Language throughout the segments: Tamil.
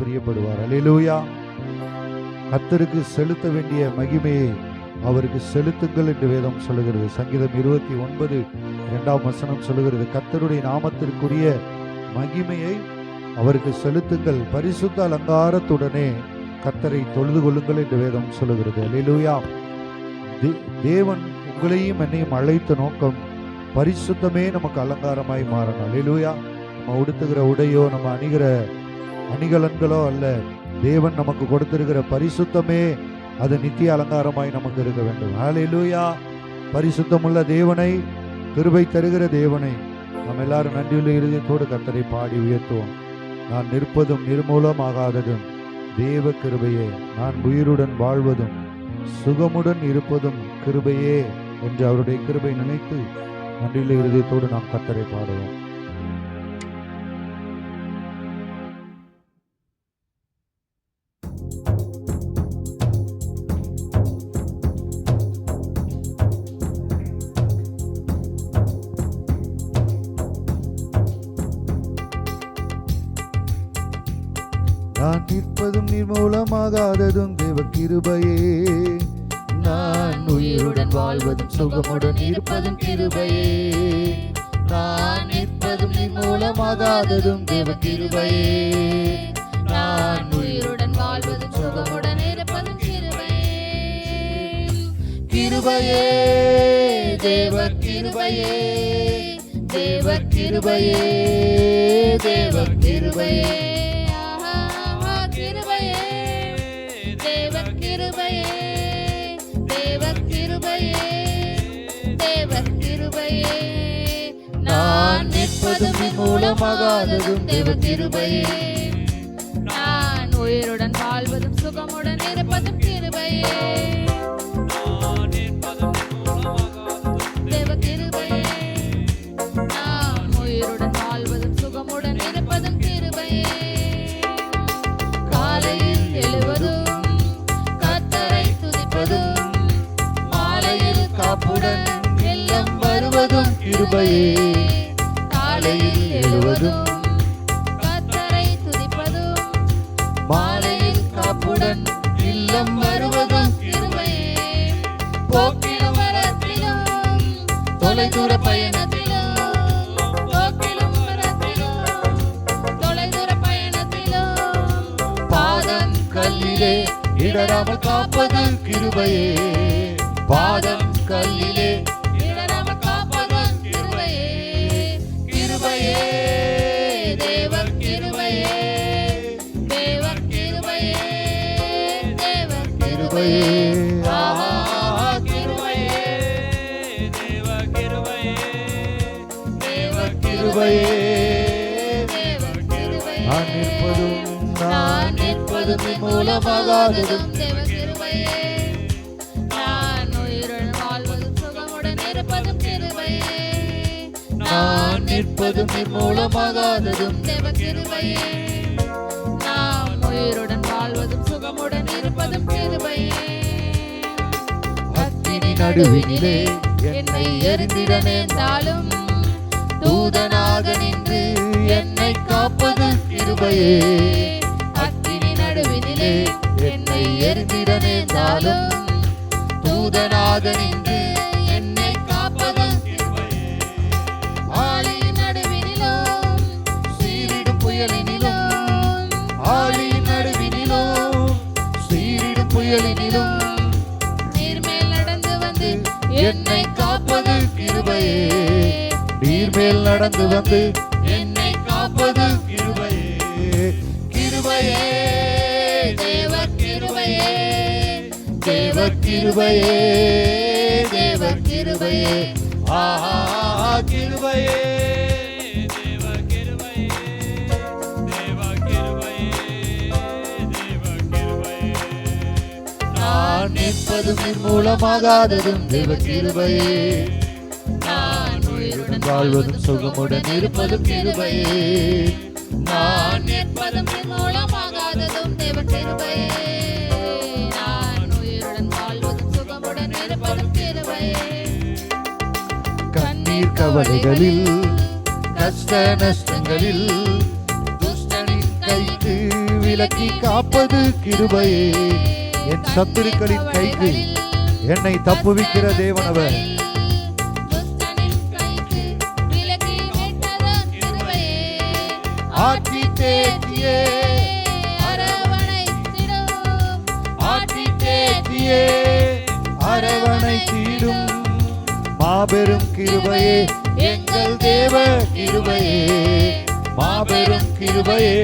பிரியப்படுவார். அல்லேலூயா. கர்த்தருக்கு செலுத்த வேண்டிய மகிமையை அவருக்கு செலுத்துங்கள் என்று வேதம் சொல்லுகிறது. சங்கீதம் 29:2 சொல்லுகிறது, கர்த்தருடைய நாமத்திற்குரிய மகிமையை அவருக்கு செலுத்துங்கள், பரிசுத்த அலங்காரத்துடனே கர்த்தரை தொழுது கொள்ளுங்கள் என்று வேதம் சொல்லுகிறது. அல்லேலூயா. தேவன் உங்களையும் என்னையும் அழைத்த நோக்கம் பரிசுத்தமே நமக்கு அலங்காரமாய் மாறணும். அல்லேலூயா. நம்ம உடுத்துகிற உடையோ நம்ம அணிகிற அணிகலன்களோ அல்ல, தேவன் நமக்கு கொடுத்திருக்கிற பரிசுத்தமே அது நித்திய அலங்காரமாய் நமக்கு இருக்க வேண்டும். அல்லேலூயா. பரிசுத்தமுள்ள தேவனை, கிருபை தருகிற தேவனை நாம் எல்லாரும் நன்றியுள்ள இருதயத்தோடு கர்த்தரை பாடி உயர்த்துவோம். நான் நிற்பதும் நிர்மூலமாகாததும் தேவ கிருபையே, நான் உயிருடன் வாழ்வதும் சுகமுடன் இருப்பதும் கிருபையே என்று அவருடைய கிருபை நினைத்து நன்றியுள்ள இருதயத்தோடு நாம் கர்த்தரை பாடுவோம். நான் நிற்பதும் நிர்மூலமாகாததும் தேவ கிருபையே, நான் உயிருடன் வாழ்வதும் சுகமுடன் இருப்பதும் கிருபையே. நான் நிற்பதும் நிர்மூலமாகாததும் தேவ கிருபையே, நான் உயிருடன் வாழ்வதும் சுகமுடன் இருப்பதும் கிருபையே. கிருபையே, தேவ கிருபையே, தேவ கிருபையே, தேவ கிருபையே, நான் நிற்பதும் நிர்மூலமாகாததும் தேவ கிருபையே, நான் உயிருடன் வாழ்வதும் சுகமுடன் இருப்பதும் கிருபையே. நான் நிற்பதும் நிர்மூலமாகாததும் தேவ கிருபையே, நான் உயிருடன் வாழ்வதும் சுகமுடன் இருப்பதும் கிருபையே. காலையில் எழுவதும் கர்த்தரை துதிப்பதும், மாலையில் காப்புடன் எல்லாம் வருவதும் கிருபையே. காலையில் எழுவதும் கர்த்தரை துதிப்பதும், மாலையில் காப்புடன் இல்லம் வருவதும் கிருபையே. போக்கிலும் வரத்திலும் தொலைதூர பயணத்திலும், போக்கிலும் வரத்திலும் தொலைதூர பயணத்திலும், பாதம் கல்லிலே இடராமல் காப்பது கிருபையே. பாதம் கல்லிலே இடராமல் காப்பது கிருபையே. கிருபையே, தேவ கிருபையே, தேவ கிருபையே, தேவ கிருபையே, ஆஹா கிருபையே, தேவ கிருபையே, தேவ கிருபையே, தேவ கிருபையே. நான் நிற்பதும் நிர்மூலமாகாததும் தேவ கிருபையே, நான் உயிருடன் வாழ்வதும் சுகமுடன் இருப்பதும் கிருபையே. நான் நிற்பதும் நிர்மூலமாகாததும் தேவ கிருபையே, நாம் உயிருடன் வாழ்வதும் சுகமுடன் இருப்பதும் கிருபையே. அக்கினி நடுவினிலே என்னை எரிந்திட நேர்ந்தாலும், தூதனாக நின்று என்னை காப்பது கிருபையே. அக்கினி நடுவினிலே என்னை எரிந்திட நேர்ந்தாலும், தூதனாக நின்று என்னை காப்பது கிருபையே. ஆழியின் நடுவினிலும் சீரிடும் புயலினிலும், ஆழியின் நடுவினிலும் சீரிடும் புயலினிலும், நீர்மேல் நடந்து வந்து என்னை காப்பது கிருபையே. நீர்மேல் நடந்து வந்து என்னை காப்பது கிருபையே. கிருபையே, தேவ கிருபையே, தேவ கிருபையே, தேவ கிருபையே, ஆஹா கிருபையே, தேவ கிருபையே, தேவ கிருபையே, தேவ கிருபையே. நான் நிற்பதும் நிர்மூலமாகாததும் தேவ கிருபையே, நான் உயிருடன் வாழ்வதும் சுகமுடன் இருப்பதும் கிருபையே. நான் நிற்பதும் நிர்மூலமாகாததும் தேவ கிருபையே, நான் உயிருடன் வாழ்வதும் சுகமுடன் இருப்பதும் கிருபையே. கண்ணீர் கவலைகளில் கஷ்ட நஷ்டங்களில் துஷ்டனின் கைக்கு விலக்கி காப்பது கிருபையே. என் சத்துருக்களின் கைக்கு என்னை தப்புவிக்கிற தேவனவர். ஆற்றி தேற்றியே அரவணை தீடும் மாபெரும் கிருபையே எங்கள் தேவ கிருபையே. மாபெரும் கிருபையே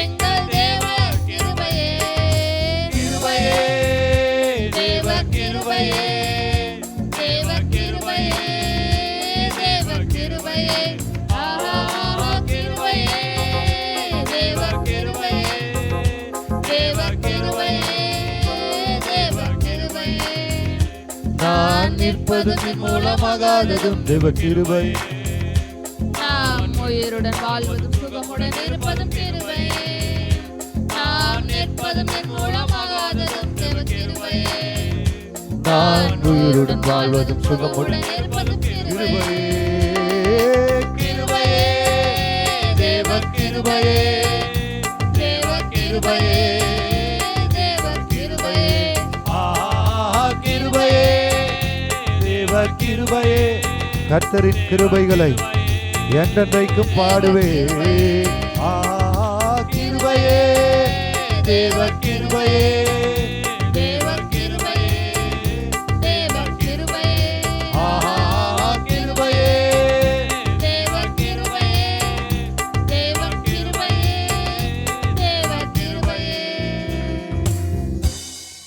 எங்கள் தேவ கிருபையே. கிருபையே தேவ கிருபையே. தேவ கிருபையே. தேவ கிருபையே. ஆஹா கிருபையே. தேவ கிருபையே. தேவ கிருபையே. தேவ கிருபையே. நான் நிற்பதும் மூலமாகாததும் தேவ கிருபை. நாம் உயிருடன் வாழ்வதும் சுகமுடன் இருப்பதும் கிருபையே. நாம் நிற்பதும் மூலமாகாததும் தேவ கிருபையே. நான் உயிருடன் வாழ்வதும் சுகமுடன் இருப்பதும் கிருபையே. கிருபையே தேவ கிருபையே. தேவ கிருபையே. தேவ கிருபையே. கிருபையே தேவ கிருபையே. கர்த்தரின் கிருபைகளை என்றென்றைக்கும் பாடுவே. கிருபையே தேவ கிருபையே. தேவ கிருபையே. தேவ கிருபையே. கிருபையே. தேவ கிருபையே. தேவ கிருபையே. தேவ கிருபையே.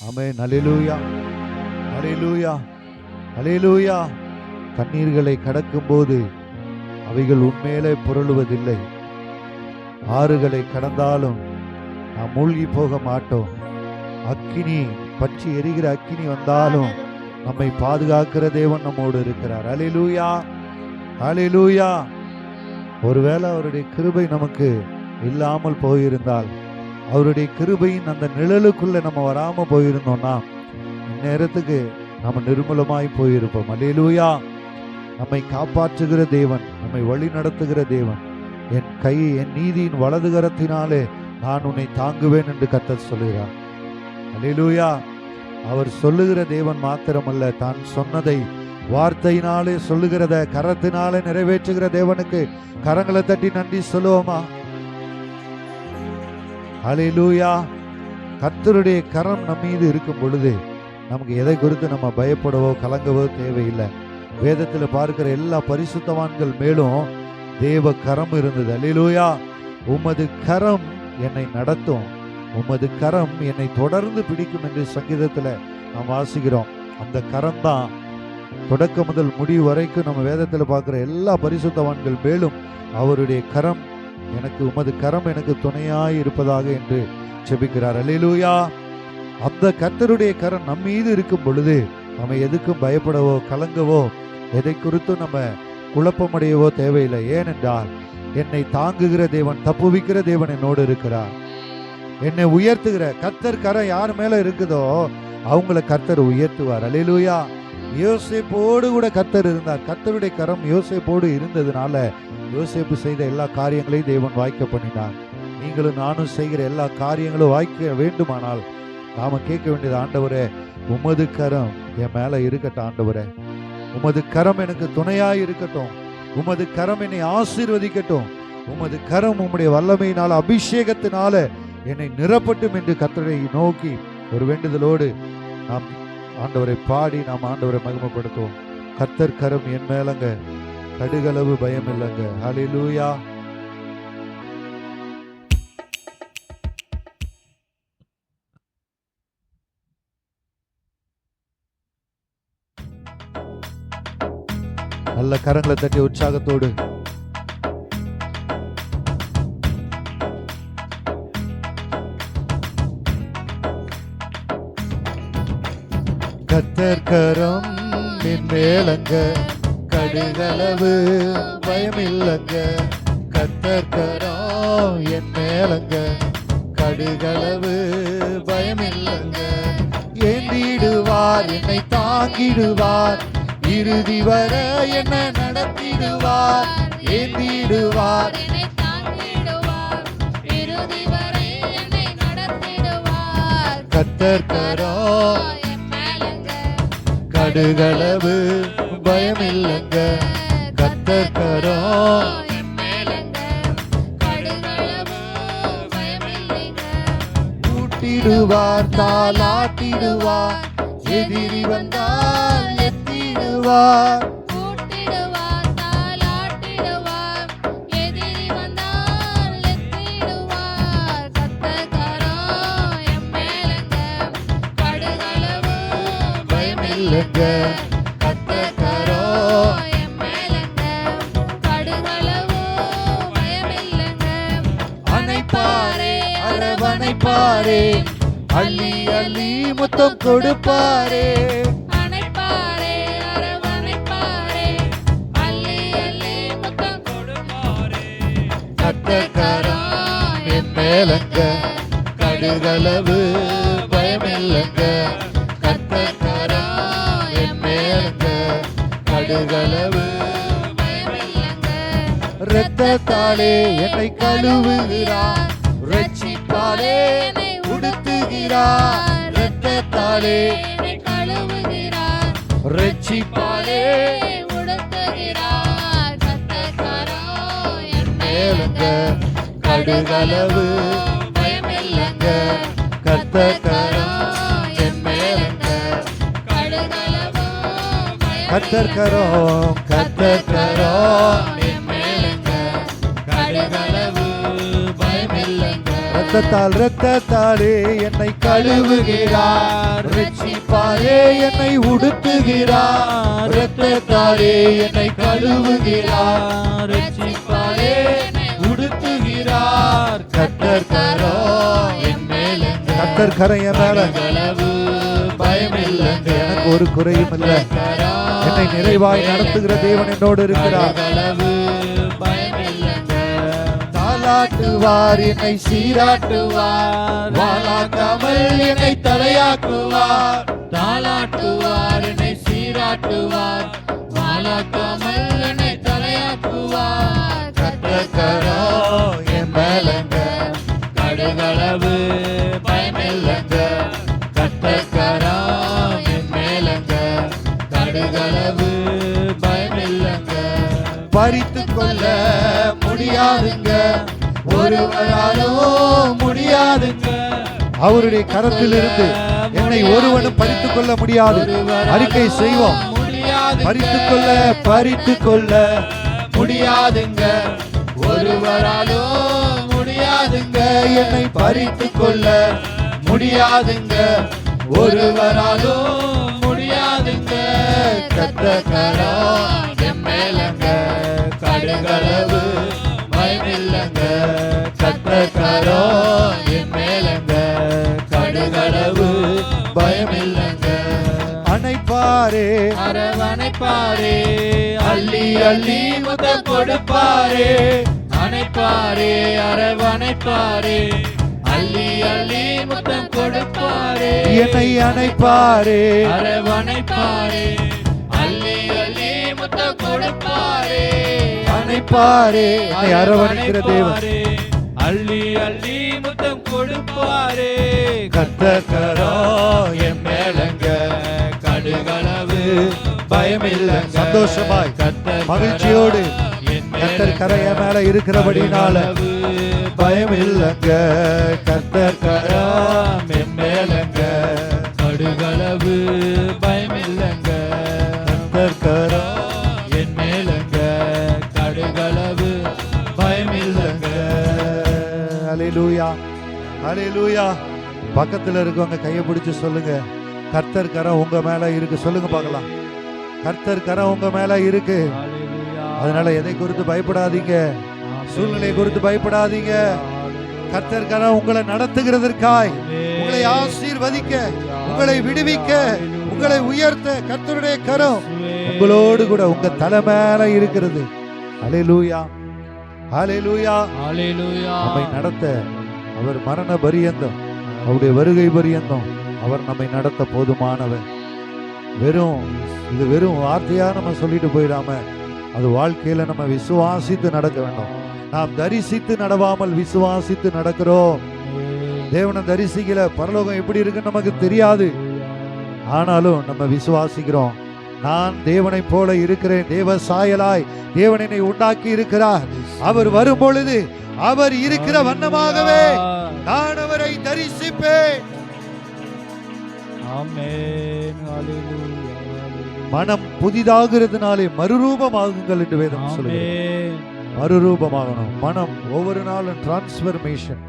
ஆமென். அல்லேலூயா. அல்லேலூயா. அல்லேலூயா. கண்ணீர்களை கடக்கும் போது அவைகள் உண்மையிலே புரளுவதில்லை. ஆறுகளை கடந்தாலும் நாம் மூழ்கி போக மாட்டோம். அக்கினி பற்றி எரிகிற அக்கினி வந்தாலும் நம்மை பாதுகாக்கிற தேவன் நம்மோடு இருக்கிறார். அல்லேலூயா. அல்லேலூயா. ஒருவேளை அவருடைய கிருபை நமக்கு இல்லாமல் போயிருந்தால், அவருடைய கிருபையின் அந்த நிழலுக்குள்ள நம்ம வராம போயிருந்தோம்னா இந்நேரத்துக்கு நம்ம நிர்மூலமாய் போயிருப்போம். அல்லேலூயா. நம்மை காப்பாற்றுகிற தேவன், நம்மை வழி நடத்துகிற தேவன். என் கை என் நீதியின் வலது கரத்தினாலே நான் உன்னை தாங்குவேன் என்று கர்த்தர் சொல்லுகிறார். அல்லேலூயா. அவர் சொல்லுகிற தேவன் மாத்திரமல்ல, தான் சொன்னதை வார்த்தையினாலே சொல்லுகிறத கரத்தினாலே நிறைவேற்றுகிற தேவனுக்கு கரங்களை தட்டி நன்றி சொல்லுவோமா? அல்லேலூயா. கர்த்தருடைய கரம் நம் மீது இருக்கும் பொழுது நமக்கு எதை குறித்து நம்ம பயப்படவோ கலங்கவோ தேவையில்லை. வேதத்தில் பார்க்கிற எல்லா பரிசுத்தவான்கள் மேலும் தேவ கரம் இருந்தது. அல்லேலூயா. உமது கரம் என்னை நடத்தும், உமது கரம் என்னை தொடர்ந்து பிடிக்கும் என்று சங்கீதத்தில் நாம் வாசிக்கிறோம். அந்த கரம் தான் தொடக்கம் முதல் முடிவு வரைக்கும் நம்ம வேதத்தில் பார்க்கிற எல்லா பரிசுத்தவான்கள் மேலும் அவருடைய கரம் எனக்கு, உமது கரம் எனக்கு துணையாய் இருப்பதாக என்று செபிக்கிறார். அல்லேலூயா. அந்த கர்த்தருடைய கரம் நம் மீது இருக்கும் பொழுது நம்ம எதுக்கும் பயப்படவோ கலங்கவோ எதை குறித்தும் நம்ம குழப்பமடையவோ தேவையில்லை. ஏனென்றால் என்னை தாங்குகிற தேவன், தப்புவிக்கிற தேவன் என்னோடு இருக்கிறார். என்னை உயர்த்துகிற கர்த்தர் கரம் யார் மேல இருக்குதோ அவங்கள கர்த்தர் உயர்த்துவார். அல்லேலூயா. யோசேப்போடு கூட கர்த்தர் இருந்தார். கர்த்தருடைய கரம் யோசேப்போடு இருந்ததுனால யோசேப்பு செய்த எல்லா காரியங்களையும் தேவன் வாய்க்க பண்ணினார். நீங்களும் நானும் செய்கிற எல்லா காரியங்களும் வாய்க்க வேண்டுமானால் நாம கேட்க வேண்டியது, ஆண்டவரே உமது கரம் என் மேல இருக்கட்டும். ஆண்டவரே உமது கரம் எனக்கு துணையாய் இருக்கட்டும். உமது கரம் என்னை ஆசீர்வதிக்கட்டும். உமது கரம் உம்முடைய வல்லமையினால் அபிஷேகத்தினால என்னை நிரப்பட்டும் என்று கர்த்தரை நோக்கி ஒரு வேண்டுதலோடு நாம் ஆண்டவரை பாடி நாம் ஆண்டவரை மகிமைப்படுத்துவோம். கர்த்தர் கரம் என் மேலங்க, கடுகளவு பயம் இல்லைங்க. ஹல்லேலூயா. நல்ல கரங்களை தட்டி உற்சாகத்தோடு கர்த்தர் கரம் என் மேலங்க, கடுகளவு பயம் இல்லங்க. கர்த்தர் கரம் என் மேலங்க, கடுகளவு பயம் இல்லங்க. ஏந்திடுவார், என்னை தாங்கிடுவார், இறுதி வர என்ன நடத்திடுவார். ஏந்திடுவார், என்னை தாங்கிடுவார், இறுதி வரை என்னை கர்த்தர் கரம் கடுகளவு பயமில்லைங்க. கர்த்தர் கரம் ஊட்டிடுவார், தாலாட்டிடுவார், எதிரி வந்தால் எத்திடுவார். கர்த்தர் கரம் அணைப்பாரே, அரவணைப்பாரே, அள்ளி அள்ளி முத்தம் கொடுப்பாரே. கர்த்தர் கரம் என் மேலங்க, கடுகளவு பயமில்லைங்க. கர்த்தர் கரம் என் மேலங்க, கடுகளவு இரத்தத்தாலே என்னை கழுவுகிறார், ரட்சிப்பாலே உடுத்துகிறார். இரத்தத்தாலே ரட்சிப்பாலே மேலங்க, கடுகளவு பயமில்லைங்க. கர்த்தர் கரம் என் மேலங்க, கர்த்தர் கரம், கர்த்தர் கரம் என் மேலங்க, கடுகளவு பயமில்லைங்க. இரத்தத்தாலே என்னை கழுவுகிறார், ரட்சிப்பாலே என்னை உடுத்துகிறார். இரத்தத்தாலே என்னை கழுவுகிறார், ரட்சிப்பாலே உடுத்துகிறார். கர்த்தர் கரம் என் மேலங்க, கர்த்தர் கரம் என் மேல, கடுகளவு பயமில்லைங்க. எனக்கு ஒரு குறையும் இல்லை, என்னை நிறைவாய் நடத்துகிற தேவன் என்னோடு இருக்கிறார். தாலாட்டுவார், என்னை சீராட்டுவார், வாழாக்காமல் என்னை தலையாக்குவார். தாலாட்டுவார், என்னை சீராட்டுவார், வாழாக்காமல் என்னை தலையாக்குவார். கர்த்தர் கரம் என் மேலங்க, கடுகளவு பயமில்லைங்க. கர்த்தர் கரம் என் மேலங்க, கடுகளவு பயமில்லைங்க. பறித்துக் கொள்ள முடியாதுங்க, ஒருவராலும் முடியாதுங்க. அவருடைய கரத்திலிருந்து என்னை ஒருவனும் பறித்துக் கொள்ள முடியாது. அறிக்கை செய்வோம். பறித்துக் கொள்ள முடியாதுங்க, ஒருவராலும் முடியாதுங்க. என்னை பறித்துக் கொள்ள முடியாதுங்க, ஒருவராலும் முடியாதுங்க. கர்த்தர் கரம் என் மேலங்க, கடுகளவு பயமில்லைங்க. கர்த்தர் கரம் என் மேலங்க, கடுகளவு பயமில்லைங்க. அணைப்பாரே, அரவணைப்பாரே, அள்ளி அள்ளி முத்தம் கொடுப்பாரே. அணைப்பாரே, அரவணைப்பாரே, அள்ளி அள்ளி முத்தம் கொடுப்பாரே. என்னை அணைப்பாரே, அரவணைப்பாரே, அள்ளி அள்ளி முத்தம் கொடுப்பாரே. அணைப்பாரே, என்னை அரவணைக்கிற தேவன், அள்ளி அள்ளி முத்தம் கொடுப்பாரே. கர்த்தர் கரம் என் மேலங்க, கடுகளவு பயமில்லைங்க. சந்தோஷமாய் மகிழ்ச்சியோடு கர்த்தர் கரைய மேல இருக்கிறபடினால பயமில்லைங்க. கர்த்தர் கரம் என் மேலங்க, கடுகளவு பயமில்லைங்க. கர்த்தர் கரம் என் மேலங்க, கடுகளவு பயமில்லைங்க. ஹல்லேலூயா, ஹல்லேலூயா. பக்கத்துல இருக்கவங்க கையை பிடிச்சு சொல்லுங்க, கர்த்தர் கரம் உங்க மேல இருக்கு. சொல்லுங்க பார்க்கலாம், கர்த்தர் கரம் உங்க மேல இருக்கு. அதனால எதை குறித்து பயப்படாதீங்க, சூழ்நிலை குறித்து பயப்படாதீங்க. கர்த்தர் கரம் உங்களை நடத்துகிறதற்காய், உங்களை ஆசீர்வதிக்க, உங்களை விடுவிக்க, உங்களை உயர்த்த கர்த்தருடைய கரம் உங்களோடு கூட உங்க தலை மேல இருக்கிறது. ஹல்லேலூயா, ஹல்லேலூயா, ஹல்லேலூயா. நம்மை நடத்த அவர் மரண பரியந்தம், அவருடைய வருகை பரியந்தம் அவர் நம்மை நடத்த போதுமானவர். இது வெறும் வார்த்தையா நம்ம சொல்லிட்டு போயிடாம, அது வாழ்க்கையில நம்ம விசுவாசித்து நடக்க வேண்டும். நாம் தரிசித்து நடவாமல் விசுவாசித்து நடக்கிறோம். தேவனை தரிசிக்கல, பரலோகம் எப்படி இருக்குன்னு நமக்கு தெரியாது. ஆனாலும் நம்ம விசுவாசிக்கிறோம், நான் தேவனை போல இருக்கிறேன், தேவ சாயலாய் தேவன் என்னை உண்டாக்கி இருக்கிறார். அவர் வரும் பொழுது அவர் இருக்கிற வண்ணமாகவே நான் அவரை தரிசிப்பேன். மனம் புதிதாகிறதுனாலே மறுரூபமாகுங்கள் என்று வேதம் சொல்லுகிறது. மறுரூபமாகணும். மனம் ஒவ்வொரு நாளும் டிரான்ஸ்பர்மேஷன்.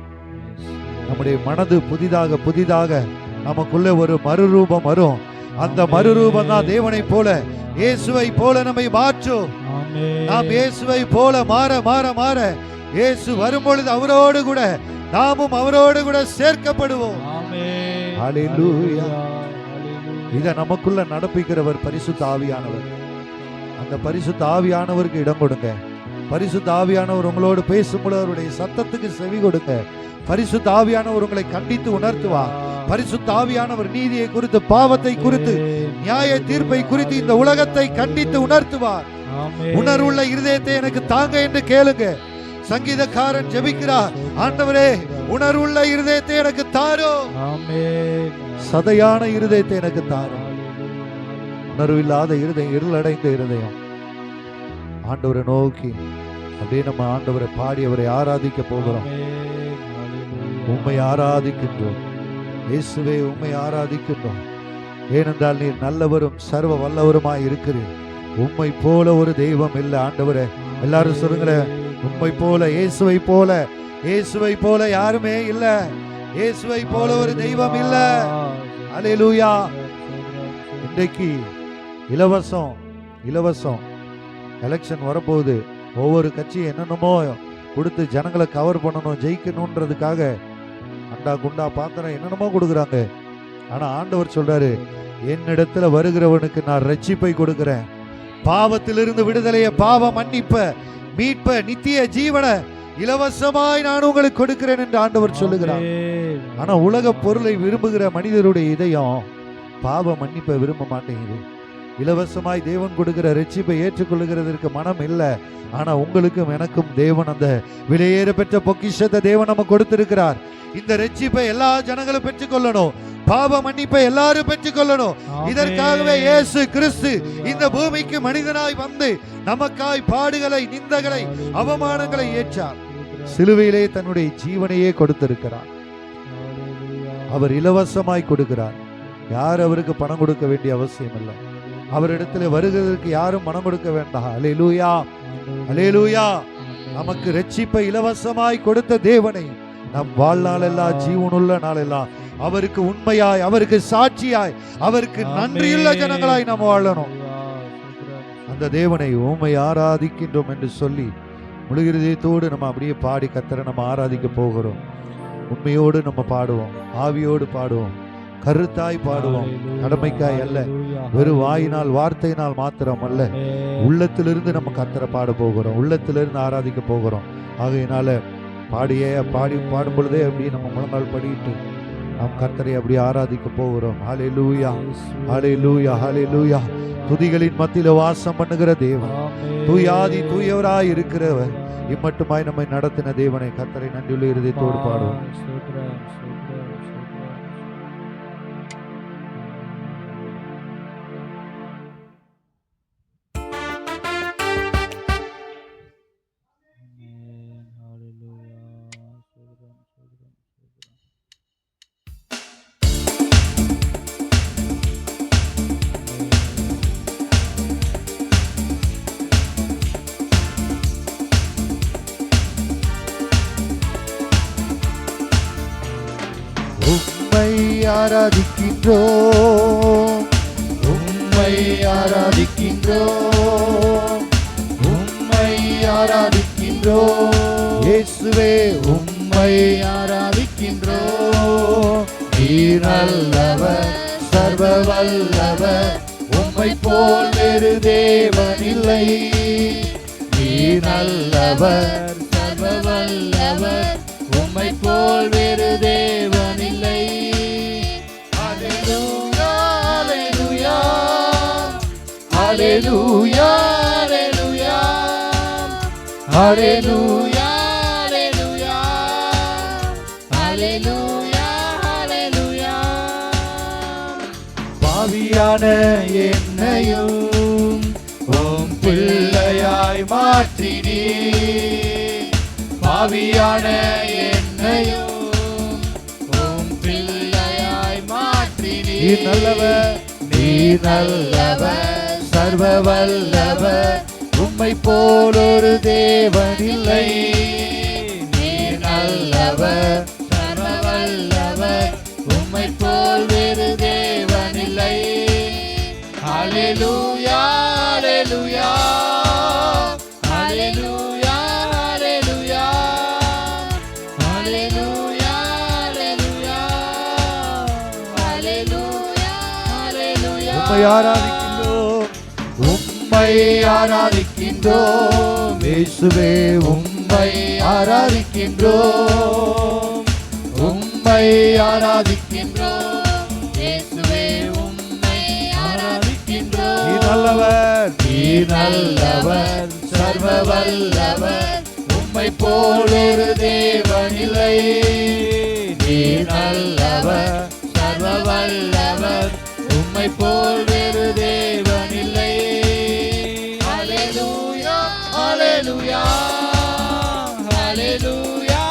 நம்முடைய மனது புதிதாக புதிதாக நமக்குள்ள ஒரு மறுரூபம் வரும். அந்த மறுரூபம் தான் தேவனை போல, இயேசுவை போல நம்மை மாற்றும். நாம் இயேசுவை போல மாற மாற மாற இயேசு வரும்பொழுது அவரோடு கூட நாமும் அவரோடு கூட சேர்க்கப்படுவோம். ஹல்லேலூயா. இத நமக்குள்ள நடப்பிக்கிறவர் பரிசுத்த ஆவியானவர். அந்த பரிசுத்த ஆவியானவருக்கு இடம் கொடுங்க. பரிசுத்த ஆவியானவர் உங்களோடு பேசும்போது அவருடைய சத்தத்துக்கு செவி கொடுங்க. பரிசுத்த ஆவியானவர் உங்களை கண்டித்து உணர்த்துவார். பரிசுத்த ஆவியானவர் நீதியை குறித்து, பாவத்தை குறித்து, நியாய தீர்ப்பை குறித்து இந்த உலகத்தை கண்டித்து உணர்த்துவார். உணர்வுள்ள இருதயத்தை எனக்கு தாங்க என்று கேளுங்க. சங்கீதக்காரன் ஜெபிக்கிறார், ஆண்டவரே உணர்வுள்ள இருதயத்தை எனக்கு தாரும், சதையான இருதயத்தை எனக்கு தாரும். உணர்வில்லாத இருதயம், இருளடைந்த இருதயம். ஆண்டவரை நோக்கி அப்படியே நம்ம ஆண்டவரை பாடி அவரை ஆராதிக்க போகிறோம். உம்மை ஆராதிக்கின்றோம் இயேசுவே, உம்மை ஆராதிக்கின்றோம். ஏனென்றால் நீர் நல்லவரும் சர்வ வல்லவருமாய் இருக்கிறீர். உம்மை போல ஒரு தெய்வம் இல்லை ஆண்டவரே. எல்லாரும் சொல்லுங்களேன், உம்மை போல, இயேசுவை போல, இயேசுவை போல யாருமே இல்ல. இயேசுவை போல ஒரு தெய்வம் இல்ல. அல்லேலூயா. இன்றைக்கு இலவசம் இலவசம் எலெக்ஷன் வரப்போகுது. ஒவ்வொரு கட்சியும் என்னென்னமோ கொடுத்து ஜனங்களை கவர் பண்ணணும், ஜெயிக்கணும்ன்றதுக்காக அண்டா குண்டா பாத்திரம் என்னென்னமோ கொடுக்குறாங்க. ஆனா ஆண்டவர் சொல்றாரு, என்னிடத்துல வருகிறவனுக்கு நான் ரட்சிப்பை கொடுக்கிறேன், பாவத்திலிருந்து விடுதலைய, பாவ மன்னிப்ப, மீட்ப, நித்திய ஜீவனை இலவசமாய் நான் உங்களுக்கு கொடுக்கிறேன் என்று ஆண்டவர் சொல்லுகிறார். ஆனா உலக பொருளை விரும்புகிற மனிதருடைய இதயம் பாவ மன்னிப்பை விரும்ப மாட்டேங்குது. இலவசமாய் தேவன் கொடுக்கிற ரட்சிப்பை ஏற்றுக்கொள்ளுகிறதற்கு மனம் இல்லை. ஆனா உங்களுக்கும் எனக்கும் தேவன் அந்த விலையேற பெற்ற பொக்கிஷத்தை தேவன் நம்ம கொடுத்திருக்கிறார். இந்த ரட்சிப்பை எல்லா ஜனங்களும் பெற்றுக்கொள்ளணும், பாவ மன்னிப்பை எல்லாரும் பெற்றுக்கொள்ளணும். இதற்காகவே இயேசு கிறிஸ்து இந்த பூமிக்கு மனிதனாய் வந்து நமக்காய் பாடுகளை, நிந்தகளை, அவமானங்களை ஏற்றார். சிலுவையிலே தன்னுடைய ஜீவனையே கொடுத்திருக்கிறார். அவர் இலவசமாய் கொடுக்கிறார். யார் அவருக்கு பணம் கொடுக்க வேண்டிய அவசியம் இல்லை. அவரிடத்தில் வருகிறதற்கு யாரும் பணம் கொடுக்க வேண்டாம். அல்லேலூயா, அல்லேலூயா. நமக்கு ரட்சிப்பை இலவசமாய் கொடுத்த தேவனை நம் வாழ்நாளெல்லாம், ஜீவனுள்ள நாளெல்லாம் அவருக்கு உண்மையாய், அவருக்கு சாட்சியாய், அவருக்கு நன்றியுள்ள ஜனங்களாய் நாம் வாழணும். அந்த தேவனை உம்மை ஆராதிக்கின்றோம் என்று சொல்லி முழு இருதயத்தோடு நம்ம அப்படியே பாடி கர்த்தரை நம்ம ஆராதிக்க போகிறோம். உண்மையோடு நம்ம பாடுவோம், ஆவியோடு பாடுவோம், கருத்தாய் பாடுவோம். கடமைக்காய் அல்ல, வெறும் வாயினால் வார்த்தையினால் மாத்திரம் அல்ல, உள்ளத்திலிருந்து நம்ம கர்த்தரை பாட போகிறோம், உள்ளத்திலிருந்து ஆராதிக்க போகிறோம். ஆகையினால பாடும் பொழுதே அப்படியே நம்ம முழங்கால் படிட்டு நாம் கர்த்தரை அப்படியே ஆராதிக்க போகிறோம். ஹல்லேலூயா, ஹல்லேலூயா, ஹல்லேலூயா. துதிகளின் மத்தியில வாசம் பண்ணுகிற தேவன், தூயாதி தூயவராய் இருக்கிறவர், இம்மட்டுமாய் நம்மை நடத்தின தேவனை கர்த்தரை நன்றியுள்ள இருதயத்தோடு பாடுவோம். உம்மை ஆராதிக்கின்றோம், உம்மை ஆராதிக்கின்றோம், உம்மை ஆராதிக்கின்றோம். இயேசுவே உம்மை ஆராதிக்கின்றோம். நீர் நல்லவர், சர்வ வல்லவர், உம்மை போல் வேறு தேவன் இல்லை. நீர் நல்லவர், சர்வ வல்லவர், உம்மை போல் வேறு தேவன் இல்லை. ஹல்லேலூயா, ஹல்லேலூயா, ஹல்லேலூயா, ஹல்லேலூயா, ஹல்லேலூயா, ஹல்லேலூயா, பாவியான என்னையும் உம் பிள்ளையாய் மாற்றினீர். பாவியான என்னையும் உம் பிள்ளையாய் மாற்றினீர். நீ நல்லவர், நீ நல்லவர், சர்வ வல்லவர், உம்மை போல் ஒரு தேவன் இல்லை. நீ நல்லவர், சர்வ வல்லவர், உம்மை போல் வேறு தேவன் இல்லை. ஹல்லேலூயா ஹல்லேலூயா ஹல்லேலூயா ஹல்லேலூயா ஹல்லேலூயா ஹல்லேலூயா ஹல்லேலூயா. உம்மை ஆராதிக்கின்றோம், உம்மை ஆராதிக்கின்றோம் இயேசுவே, உம்மை ஆராதிக்கின்றோம், உம்மை ஆராதிக்கின்றோம் இயேசுவே, உம்மை ஆராதிக்கின்றோம். நீ நல்லவர், நீ நல்லவர், சர்வ வல்லவர், உம்மை போல் ஒரு தேவன் இல்லை. நீ நல்லவர், சர்வ வல்லவர், உம்மை போல் வேறு தேவன் இல்லை. ஹல்லேலூயா ஹல்லேலூயா ஹல்லேலூயா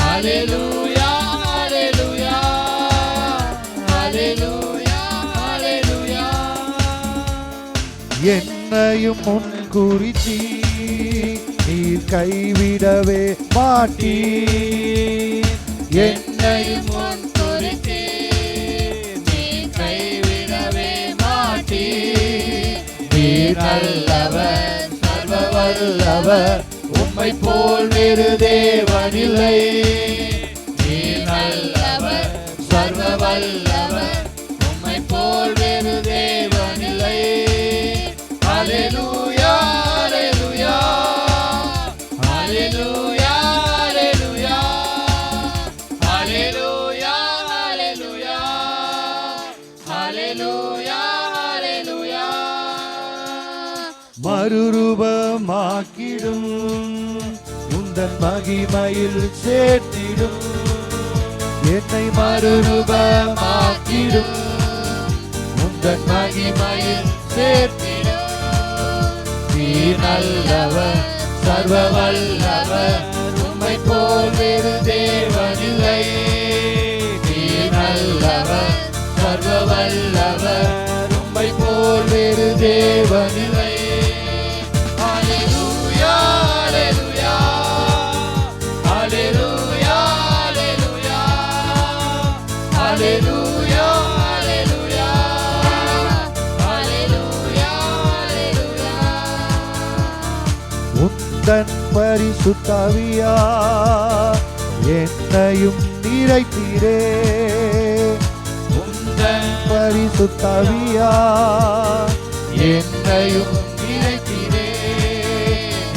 ஹல்லேலூயா ஹல்லேலூயா ஹல்லேலூயா ஹல்லேலூயா. என்னையும் முன் குறிச்சி நீர் கைவிடவே மாட்டீர். என்னையும் முன் குறிச்சி நீர் கைவிடவே மாட்டீர். நீர் நல்லவர், சர்வ வல்லவர், உம்மை போல் வேறு தேவன் இல்லை. நீர் நல்லவர், சர்வ வல்லவர், உம்மை போல் வேறு தேவன் இல்லை. ஹல்லேலூயா ஹல்லேலூயா ஹல்லேலூயா ஹல்லேலூயா ஹல்லேலூயா ஹல்லேலூயா ஹல்லேலூயா. மறுரூபமாக்கிடும் உந்தன் மகிமையில் சேர்த்திடும். என்னை மறுரூபமாக்கிடும் உந்தன் மகிமையில் சேர்த்திடும். நீ நல்லவர், சர்வ வல்லவர், உம்மை போல் வேறு தேவன் இல்லை. நீ நல்லவர், சர்வ வல்லவர், உம்மை போல் வேறு தேவன் இல்லை. ஹல்லேலூயா ஹல்லேலூயா ஹல்லேலூயா ஹல்லேலூயா ஹல்லேலூயா ஹல்லேலூயா ஹல்லேலூயா. உந்தன் பரிசுத்த ஆவியால் என்னையும் நிறைத்தீரே. உந்தன் பரிசுத்த ஆவியால் என்னையும் நிறைத்தீரே.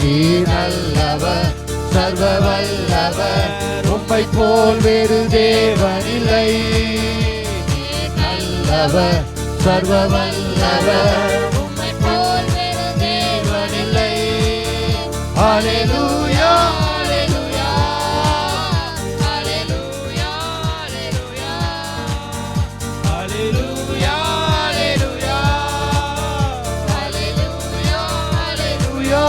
நீ நல்லவர், சர்வ வல்லவர், உம்மை போல் வேறு தேவன் இல்லை. நீ நல்லவர், சர்வ வல்லவர், உம்மை போல் வேறு தேவன் இல்லை. ஹல்லேலூயா ஹல்லேலூயா ஹல்லேலூயா ஹல்லேலூயா ஹல்லேலூயா ஹல்லேலூயா ஹல்லேலூயா.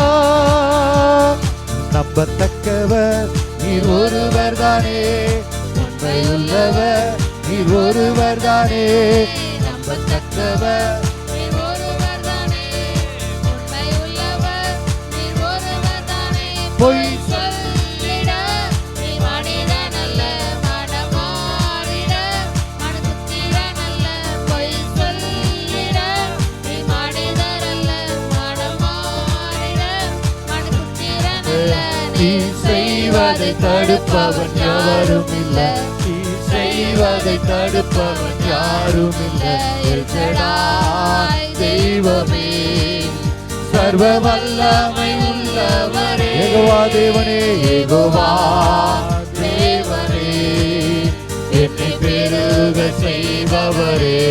நம்பத்தக்கவர் நீர் ஒருவர் தானே, உண்மை உள்ளவர் நீர் ஒருவர் தானே. நம்பத்தக்கவர் நீர் ஒருவர் தானே, உண்மை உள்ளவர் நீர் ஒருவர் தானே. பொய் சொல்லிட நீ மனிதன் அல்ல, மனமாறிட மனசுத்திரன் அல்ல. பொய் சொல்லிட நீ மனிதன் அல்ல, மனமாறிட மனசுத்திரன் அல்ல. நீ செய்வதை தடுப்பவன் யாரும் இல்லை, நீ செய்வதை தடுப்பவன் யாரும் இல்லை. தெய்வமே, சர்வ வல்லமை உள்ளவரே, யெகோவா தேவனே, யெகோவா தேவனே, என்னை பெருக செய்பவரே,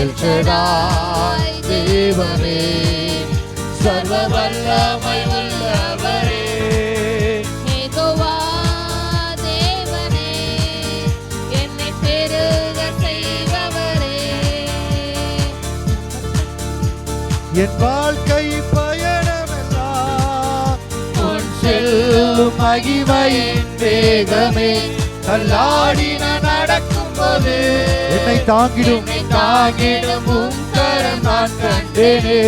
எல் ஷடாய் தேவனே, சர்வ வல்லமை உள்ளவரே. யெகோவா தேவனே, என்னை பெருக என் வாழ்க்கை பயணமெல்லாம் உன் செல்லும் மகிமையின் வேகமே. தள்ளாடி நான் நடக்கும் போது என்னை தாங்கிடும் உம் கரம் நான் கண்டேனே.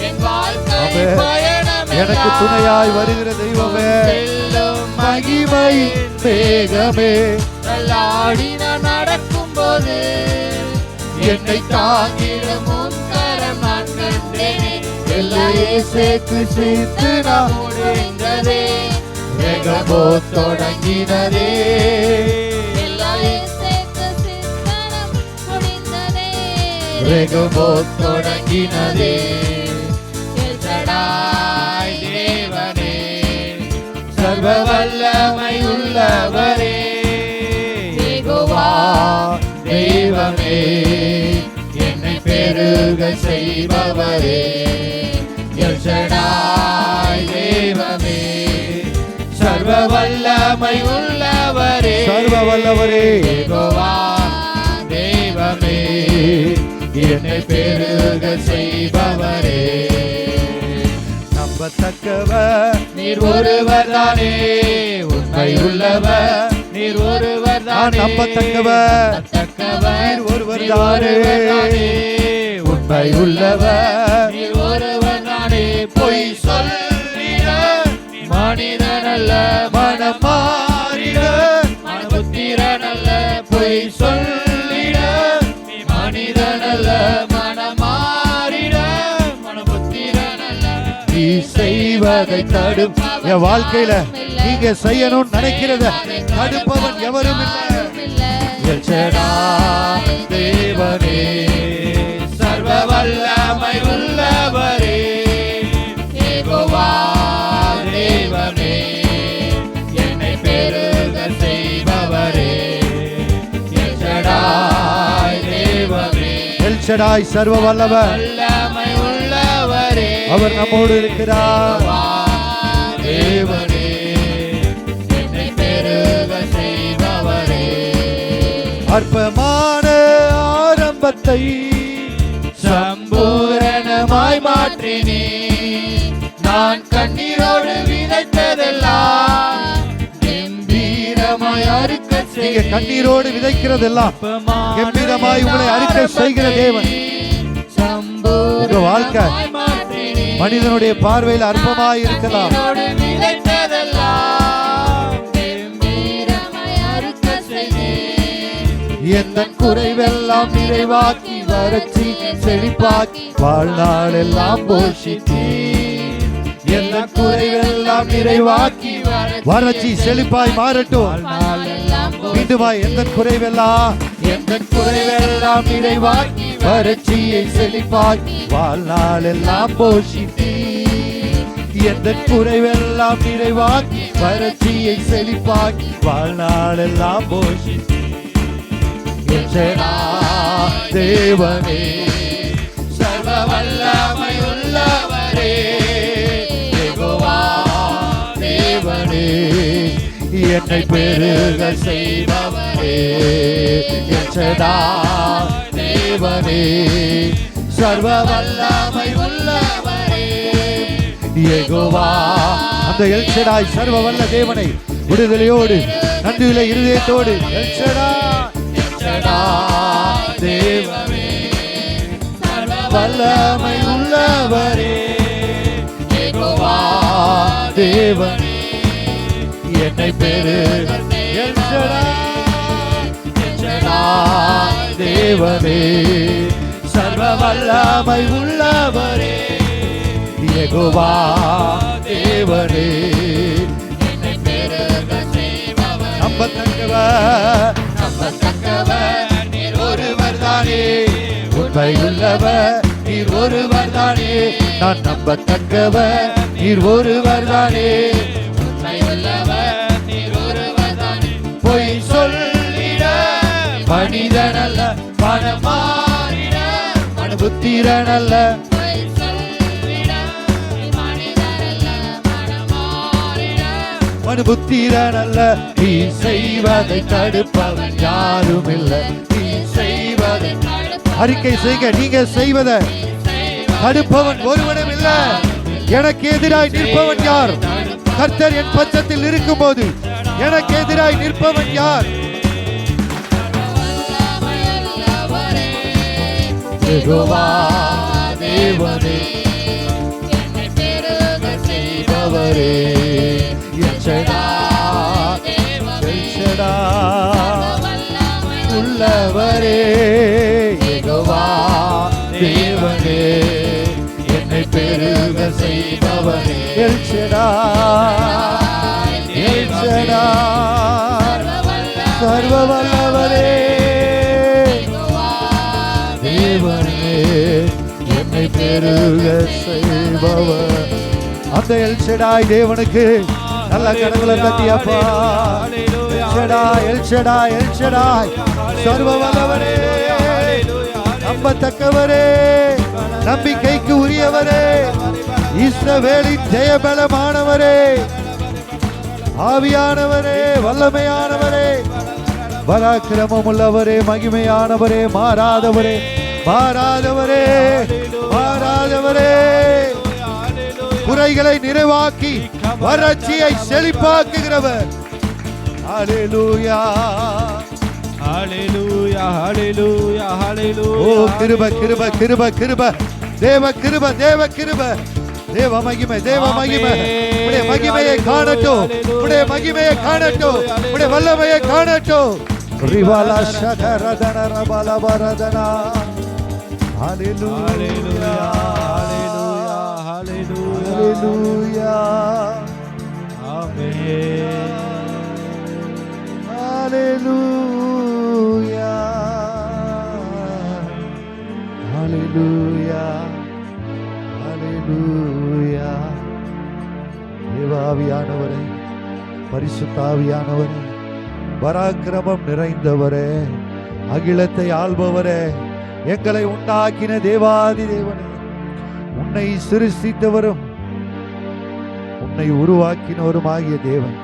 என் வாழ்க்கை பயணமெல்லாம் எனக்கு துணையாய் வருகிற தெய்வமே, மகிமையின் வேகமே. தள்ளாடி நான் நடக்கும் போது என்னை தாங்கிடும் உம் கரம் நான் கண்டேனே. எல்லையை சேர்த்து சேர்த்து நான் முடிந்ததே, வேகமோ தொடங்கினதே. வேகமோ தொடங்கினதே. தேவனே, சர்வ வல்லமை உள்ளவரே, யெகோவா தெய்வமே, என்னை பெருக செய்பவரே. எல் ஷடாய் தெய்வமே, சர்வ வல்லமை உள்ளவரே, சர்வ வல்லவரே, யெகோவா தெய்வமே, என்னை பெருக செய்பவரே. நம்பத்தக்கவர் நீர் ஒருவர் தானே, உண்மை உள்ளவர் நீர் ஒருவர் தானே. நம்பத்தக்கவர் நீர் ஒருவர் தானே, உண்மை உள்ளவர் நீர் ஒருவர் தானே. பொய் சொல்லிட மனிதன் அல்ல, மனம் மாறிட மனபுத்திரன் அல்ல. பொய் சொல்லிட மனிதன் அல்ல, மனம் மாறிட மனபுத்திரன் அல்ல. நீ செய்வதை தடும் என் வாழ்க்கையில நீங்க செய்யணும் நினைக்கிறத தடுப்பவன் எவரும் இல்லை. எல் ஷடாய் தேவனே, சர்வ வல்லமை உள்ளவரே, யெகோவா தெய்வமே, என்னை பெருக செய்பவரே. எல் ஷடாய் தேவமே, எல் ஷடாய் சர்வ வல்லவர் உள்ளவரே, அவர் நம்மோடு இருக்கிறார். தேவனே, என்னை பெருக செய்பவரே. அற்பமான ஆரம்பத்தை சம்பூரணமாய் மாற்றினே. நான் கண்ணீரோடு விதைத்ததெல்லாம் கம்பீரமாய் அறுக்க செய்ய. கண்ணீரோடு விதைக்கிறதெல்லாம் கம்பீரமாய் உங்களை அறுக்க செய்கிற தேவன். உங்க வாழ்க்கை மனிதனுடைய பார்வையில் அற்பமாய் இருக்கலாம், எந்த குறைவெல்லாம் நிறைவாக்கி வறட்சி செழிப்பாக்கி வாழ்நாள் எல்லாம் போஷித்தீ. எந்த குறைவெல்லாம் நிறைவாக்கி வறட்சி செழிப்பாய் மாறட்டும். மீண்டுமாய் எந்த குறைவெல்லாம் நிறைவாக்கி வறட்சியை செழிப்பாக்கி வாழ்நாள் எல்லாம் போஷித்தீ. எந்த குறைவெல்லாம் நிறைவாக்கி வறட்சியை செழிப்பாக்கி வாழ்நாள் எல்லாம் போஷித்தீ. தேவனே, சர்வ வல்லமை உள்ளவரே, யெகோவா தேவனே, என்னை பெருக செய்பவரே. எல் ஷடாய் தேவனே, சர்வ வல்லமை உள்ளவரே, யெகோவா. அந்த எல் ஷடாய் சர்வ வல்ல தேவனை விடுதலையோடு நன்றியுள்ள இருதயத்தோடு எல் ஷடாய் தேவனே, சர்வ வல்லமை உள்ளவரே, யெகோவா தேவனே, என்னை பெருக எல் ஷடாய் தேவனே, சர்வ வல்லமை உள்ளவரே, யெகோவா தேவனே, என்னை பெருக செய்பவரே. நம்பத்தக்கவர் நீர் ஒருவர் தானே, உண்மை உள்ளவர் நீர் ஒருவர் தானே. நான் நம்பத்தக்கவர் நீர் ஒருவர் தானே, உண்மை உள்ளவர் நீர் ஒருவர் தானே. பொய் சொல்லிட மனிதன் அல்ல, மனம் மாறிட மனபுத்திரன் அல்ல. மனுபுத்திரன் அல்ல, நீ செய்வதை தடுப்பவன் யாரும் இல்லை. நீ செய்வதை அறிக்கை செய்க, நீங்க செய்வதை தடுப்பவன் ஒருவனும் இல்ல. எனக்கு எதிராய் நிற்பவன் யார்? கர்த்தர் என் பட்சத்தில் இருக்கும் போது எனக்கு எதிராய் நிற்பவன் யார்? யெகோவா தேவனே, என்னை பெருக செய்பவரே, எல் ஷடாய், எல் ஷடாய் உள்ளவரே, யெகோவா தேவனே, என்னை பெருக செய்பவரே, எல் ஷடாய், எல் ஷடாய் சர்வ வல்லவரே, தேவனே, என்னை பெருக செய்பவர். அந்த எல் ஷடாய் தேவனுக்கு நல்ல கரங்களை தட்டியப்பா. El Shaddai, El Shaddai, El Shaddai சர்வ வல்லவரே, நம்பத்தக்கவரே, நம்பிக்கைக்கு உரியவரே, இஸ்ரவேலின் ஜெயபலமானவரே, ஆவியானவரே, வல்லமையானவரே, பராக்கிரமம் உள்ளவரே, மகிமையானவரே, மாறாதவரே, மாறாதவரே, மாறாதவரே, குறைகளை நிறைவாக்கி வறட்சியை செழிப்பாக்குகிறவர். ஹல்லேலூயா, ஹல்லேலூயா, ஹல்லேலூயா, ஹல்லேலூயா. ஓ கிருப, கிருப, கிருப, கிருப, தேவ கிருப, தேவ கிருப, தேவ மகிமை, தேவ மகிமை, உடைய மகிமையை காணட்டும், உடைய மகிமையை காணட்டும், உடைய வல்லமையை காணட்டும். ரிவாலா ஷகரதன ரபலபரதனா. ஹல்லேலூயா, ஹல்லேலூயா, ஹல்லேலூயா, ஹல்லேலூயா, ஆமென். ஹல்லேலூயா, ஹல்லேலூயா, ஹல்லேலூயா. தேவாவியானவரே, பரிசுத்தாவியானவரே, பராக்கிரமம் நிறைந்தவரே, அகிலத்தை ஆள்பவரே, எங்களை உண்டாக்கின தேவாதி தேவனே, உன்னை சிருஷ்டித்தவரும் உன்னை உருவாக்கினவரும் ஆகிய தேவன்,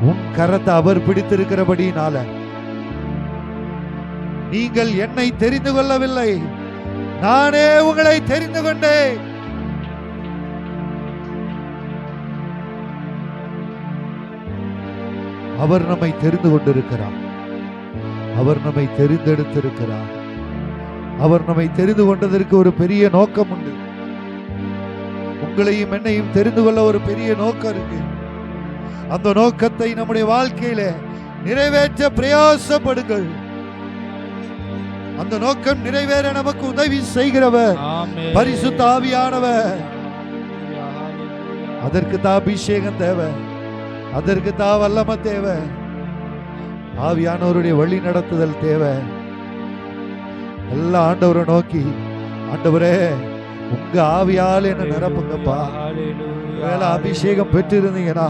உன் கரத்தை அவர் பிடித்திருக்கிறபடினால நீங்கள் என்னை தெரிந்து கொள்ளவில்லை, நானே உங்களை தெரிந்து கொண்டேன். அவர் நம்மை தெரிந்து கொண்டிருக்கிறார், அவர் நம்மை தெரிந்தெடுத்திருக்கிறார். அவர் நம்மை தெரிந்து கொண்டதற்கு ஒரு பெரிய நோக்கம் உண்டு. உங்களையும் என்னையும் தெரிந்து கொள்ள ஒரு பெரிய நோக்கம் இருக்கு. அந்த நோக்கத்தை நம்முடைய வாழ்க்கையில நிறைவேற்ற பிரயாசப்படுங்கள். அந்த நோக்கம் நிறைவேற நமக்கு உதவி செய்கிறவர் பரிசுத்த ஆவியானவர். அதற்கு தான் அபிஷேகம் தேவை, அதற்கு தான் வல்லமை தேவை, ஆவியானவருடைய வழி நடத்துதல் தேவை. எல்லாம் ஆண்டவரை நோக்கி, ஆண்டவரே உங்க ஆவியால் என்ன நிரப்புங்கப்பா. வேலை அபிஷேகம் பெற்றிருந்தீங்கன்னா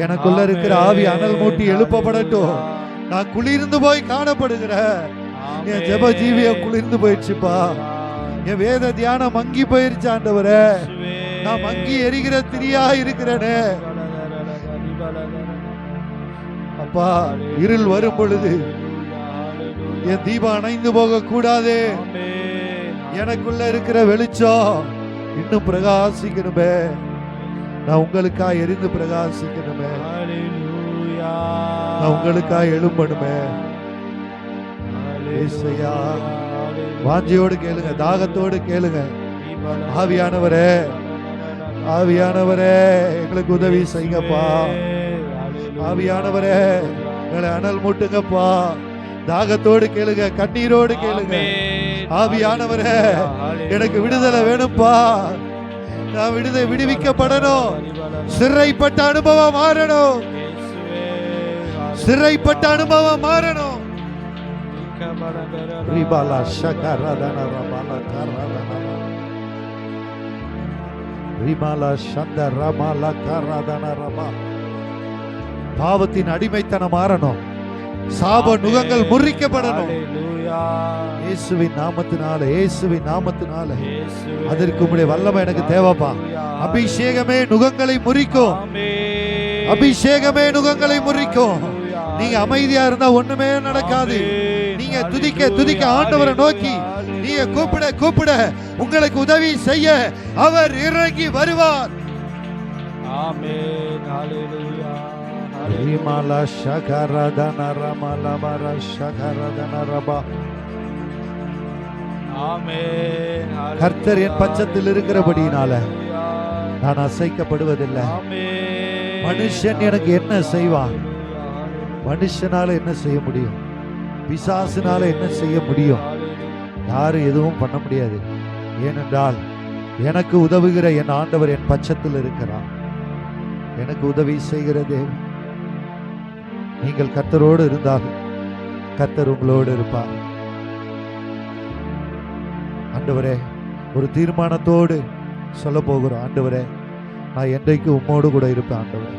எனக்குள்ள இருக்கிற ஆவி அனல் மூட்டி எழுப்பப்படட்டும். நான் குளிர்ந்து போய் காணப்படுகிறேன். என் ஜெப ஜீவிய குளிர்ந்து போயிடுச்சுப்பா. என் வேத தியானம் மங்கி போயிருச்சு ஆண்டவரே. நான் மங்கி எரிகிற திரியா இருக்கிறேனே அப்பா. இருள் வரும் பொழுது என் தீபம் அணைந்து போக கூடாது. எனக்குள்ள இருக்கிற வெளிச்சம் இன்னும் பிரகாசிக்கணுமே. நான் உங்களுக்காக எரிந்து பிரகாசிக்கணுமே. நான் உங்களுக்காக எழும்பணுமே. ஏசையா, வாஞ்சியோடு கேளுங்க, தாகத்தோடு கேளுங்க. ஆவியானவரே, ஆவியானவரே எங்களுக்கு உதவி செய்யுங்கப்பா. ஆவியானவரே எங்களை அனல் மூட்டுங்கப்பா. தாகத்தோடு கேளுங்க, கண்ணீரோடு கேளுங்க. ஆவியானவரே எனக்கு விடுதலை வேணும்பா. நான் விடுவிக்கப்படணும். சிறைப்பட்ட அனுபவம் மாறணும். சிறைப்பட்ட அனுபவம் மாறணும். பாவத்தின் அடிமைத்தனம் மாறணும். சாப நுகங்கள் முறிக்கப்படணும். இயேசுவின் நாமத்தினால, இயேசுவின் நாமத்தினால. அதற்கு உம்முடைய வல்லமை எனக்கு தேவைப்பா. அபிஷேகமே நுகங்களை முறிக்கும். அபிஷேகமே நுகங்களை முறிக்கும். நீங்க அமைதியா இருந்தா ஒண்ணுமே நடக்காது. நீங்க துதிக்க ஆண்டவரை நோக்கி நீங்க கூப்பிட உங்களுக்கு உதவி செய்ய அவர் இறங்கி வருவார். ஆமென். ஹalleluya. ரிமலா ஷகரதன ரமலபர ஷகரதன ரபா. ஆமென். கர்த்தர் என் பட்சத்தில் இருக்கிறபடியினால நான் அசைக்கப்படுவதில்லை. மனுஷன் எனக்கு என்ன செய்வான்? மனுஷனால என்ன செய்ய முடியும்? பிசாசினால என்ன செய்ய முடியும்? யாரும் எதுவும் பண்ண முடியாது. ஏனென்றால் எனக்கு உதவுகிற என் ஆண்டவர் என் பட்சத்தில் இருக்கிறார். எனக்கு உதவி செய்கிற தேவன். நீங்கள் கர்த்தரோடு இருந்தால் கர்த்தர் உங்களோடு இருப்பார். ஆண்டவரே, ஒரு தீர்மானத்தோடு சொல்ல போகிறோம். ஆண்டவரே, நான் என்றைக்கு உம்மோடு கூட இருப்பேன். ஆண்டவரே,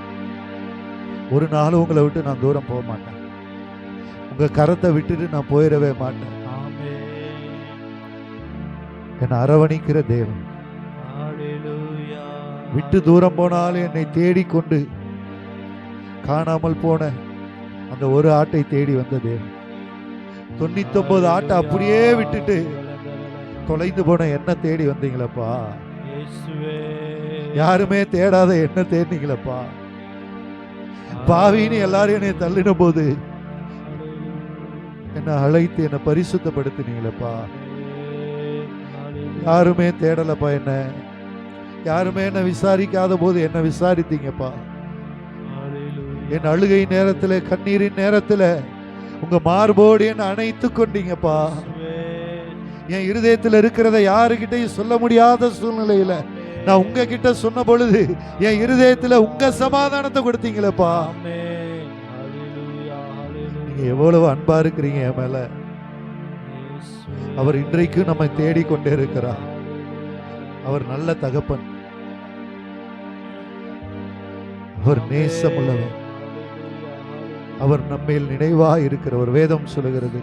ஒரு நாள் உங்களை விட்டு நான் தூரம் போக மாட்டேன். உங்க கரத்தை விட்டுட்டு நான் போயிடவே மாட்டேன். என்னை அரவணிக்கிற தேவன். விட்டு தூரம் போனாலும் என்னை தேடிக்கொண்டு காணாமல் போன அந்த ஒரு ஆட்டை தேடி வந்த தேவன். 99 ஆட்டை அப்படியே விட்டுட்டு தொலைந்து போன என்ன தேடி வந்தீங்களப்பா. யாருமே தேடாத என்ன தேடினீங்களப்பா. பாவின்னு எல்லாரும் என்னை தள்ளின போது என்னை அழைத்து என்னை பரிசுத்தப்படுத்தினீங்களப்பா. யாருமே தேடலப்பா. என்ன யாருமே என்ன விசாரிக்காத போது என்ன விசாரித்தீங்கப்பா. என் அழுகை நேரத்தில், கண்ணீரின் நேரத்தில் உங்க மார்போடு என்ன அணைத்து கொண்டீங்கப்பா. என் இருதயத்தில் இருக்கிறத யாருக்கிட்டையும் சொல்ல முடியாத சூழ்நிலையில நான் உங்ககிட்ட சொன்ன பொழுது என் இருதயத்தில் உங்க சமாதானத்தை கொடுத்தீங்களப்பா. நீங்க எவ்வளவு அன்பா இருக்கிறீங்க என் மேல. அவர் இன்றைக்கு நம்மை தேடிக்கொண்டே இருக்கிறார். அவர் நல்ல தகப்பன். அவர் நேசமுள்ளவர். அவர் நம்மேல் நினைவாய் இருக்கிறவர். வேதம் சொல்லுகிறது,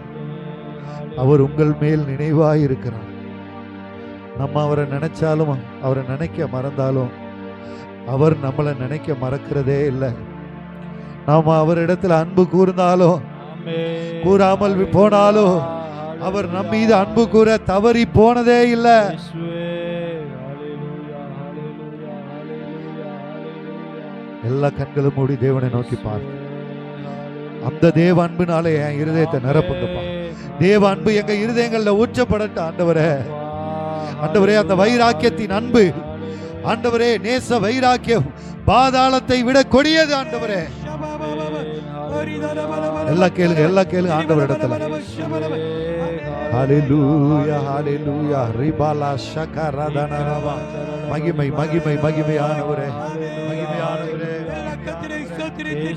அவர் உங்கள் மேல் நினைவாய் இருக்கிறார். நம்ம அவரை நினைச்சாலும் அவரை நினைக்க மறந்தாலும் அவர் நம்மளை நினைக்க மறக்கிறதே இல்லை. நாம அவரிடத்துல அன்பு கூர்ந்தாலும் கூறாமல் போனாலும் அவர் நம் மீது அன்பு கூற தவறி போனதே இல்லை. எல்லா கண்களும் மூடி தேவனை நோக்கி பார்த்து, அந்த தேவ அன்புனாலே என் இருதயத்தை நிரப்புங்கப்பா. தேவ அன்பு எங்க இருதயங்கள்ல ஊற்றப்படட்டும் ஆண்டவரே. ஆண்டவரே, அந்த வைராக்கியத்தின் அன்பு ஆண்டவரே, நேச வைராக்கியம் பாதாளத்தை விட கொடியது ஆண்டவரே. எல்லாம் கேளுங்க ஆண்டவர் இடத்துல. ஹalleluya ஹalleluya ரிபாலா ஷகரதனரவா. மகிமை மகிமை மகிமையானவரே, மகிமையானவரே.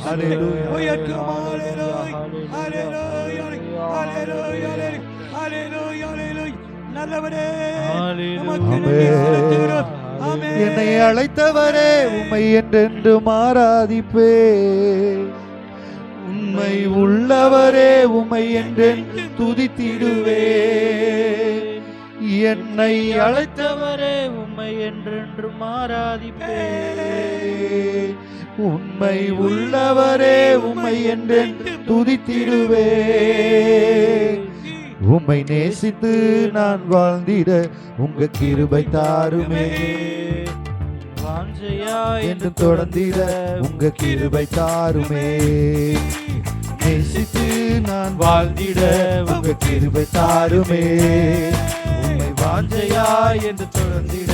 ஹalleluya நல்லவரே, என்னை அழைத்தவரே, உம்மை என்றென்று ஆராதிப்பே. உண்மை உள்ளவரே, உம்மை என்றென்று துதித்திடுவே. என்னை அழைத்தவரே, உம்மை என்றென்று ஆராதிப்பே. உண்மை உள்ளவரே, உம்மை என்றென்று துதித்திடுவே. உம்மை நேசித்து நான் வாழ்ந்திட உங்க கிருபை தாருமே. வாஞ்சையா என்று தொடர்ந்திட உங்க கிருபை தாருமே. நேசித்து நான் வாழ்ந்திட உங்க கிருபை தாருமே. உம்மை வாஞ்சையா என்று தொடர்ந்திட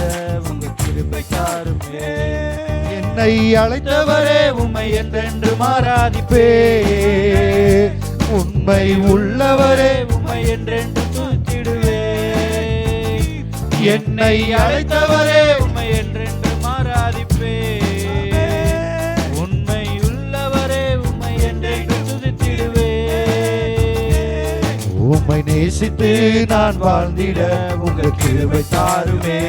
உங்க கிருபை தாருமே. என்னை அழைத்தவரே, உம்மை என்றென்று ஆராதிப்பே. உண்மை உள்ளவரே, உம்மை என்றென்று துதித்திடுவே. என்னை அழைத்தவரே, உம்மை என்றென்று ஆராதிப்பே. உண்மை உள்ளவரே, உம்மை என்றென்று துதித்திடுவே. உம்மை நேசித்து நான் வாழ்ந்திட உங்க கிருபை தாருமே.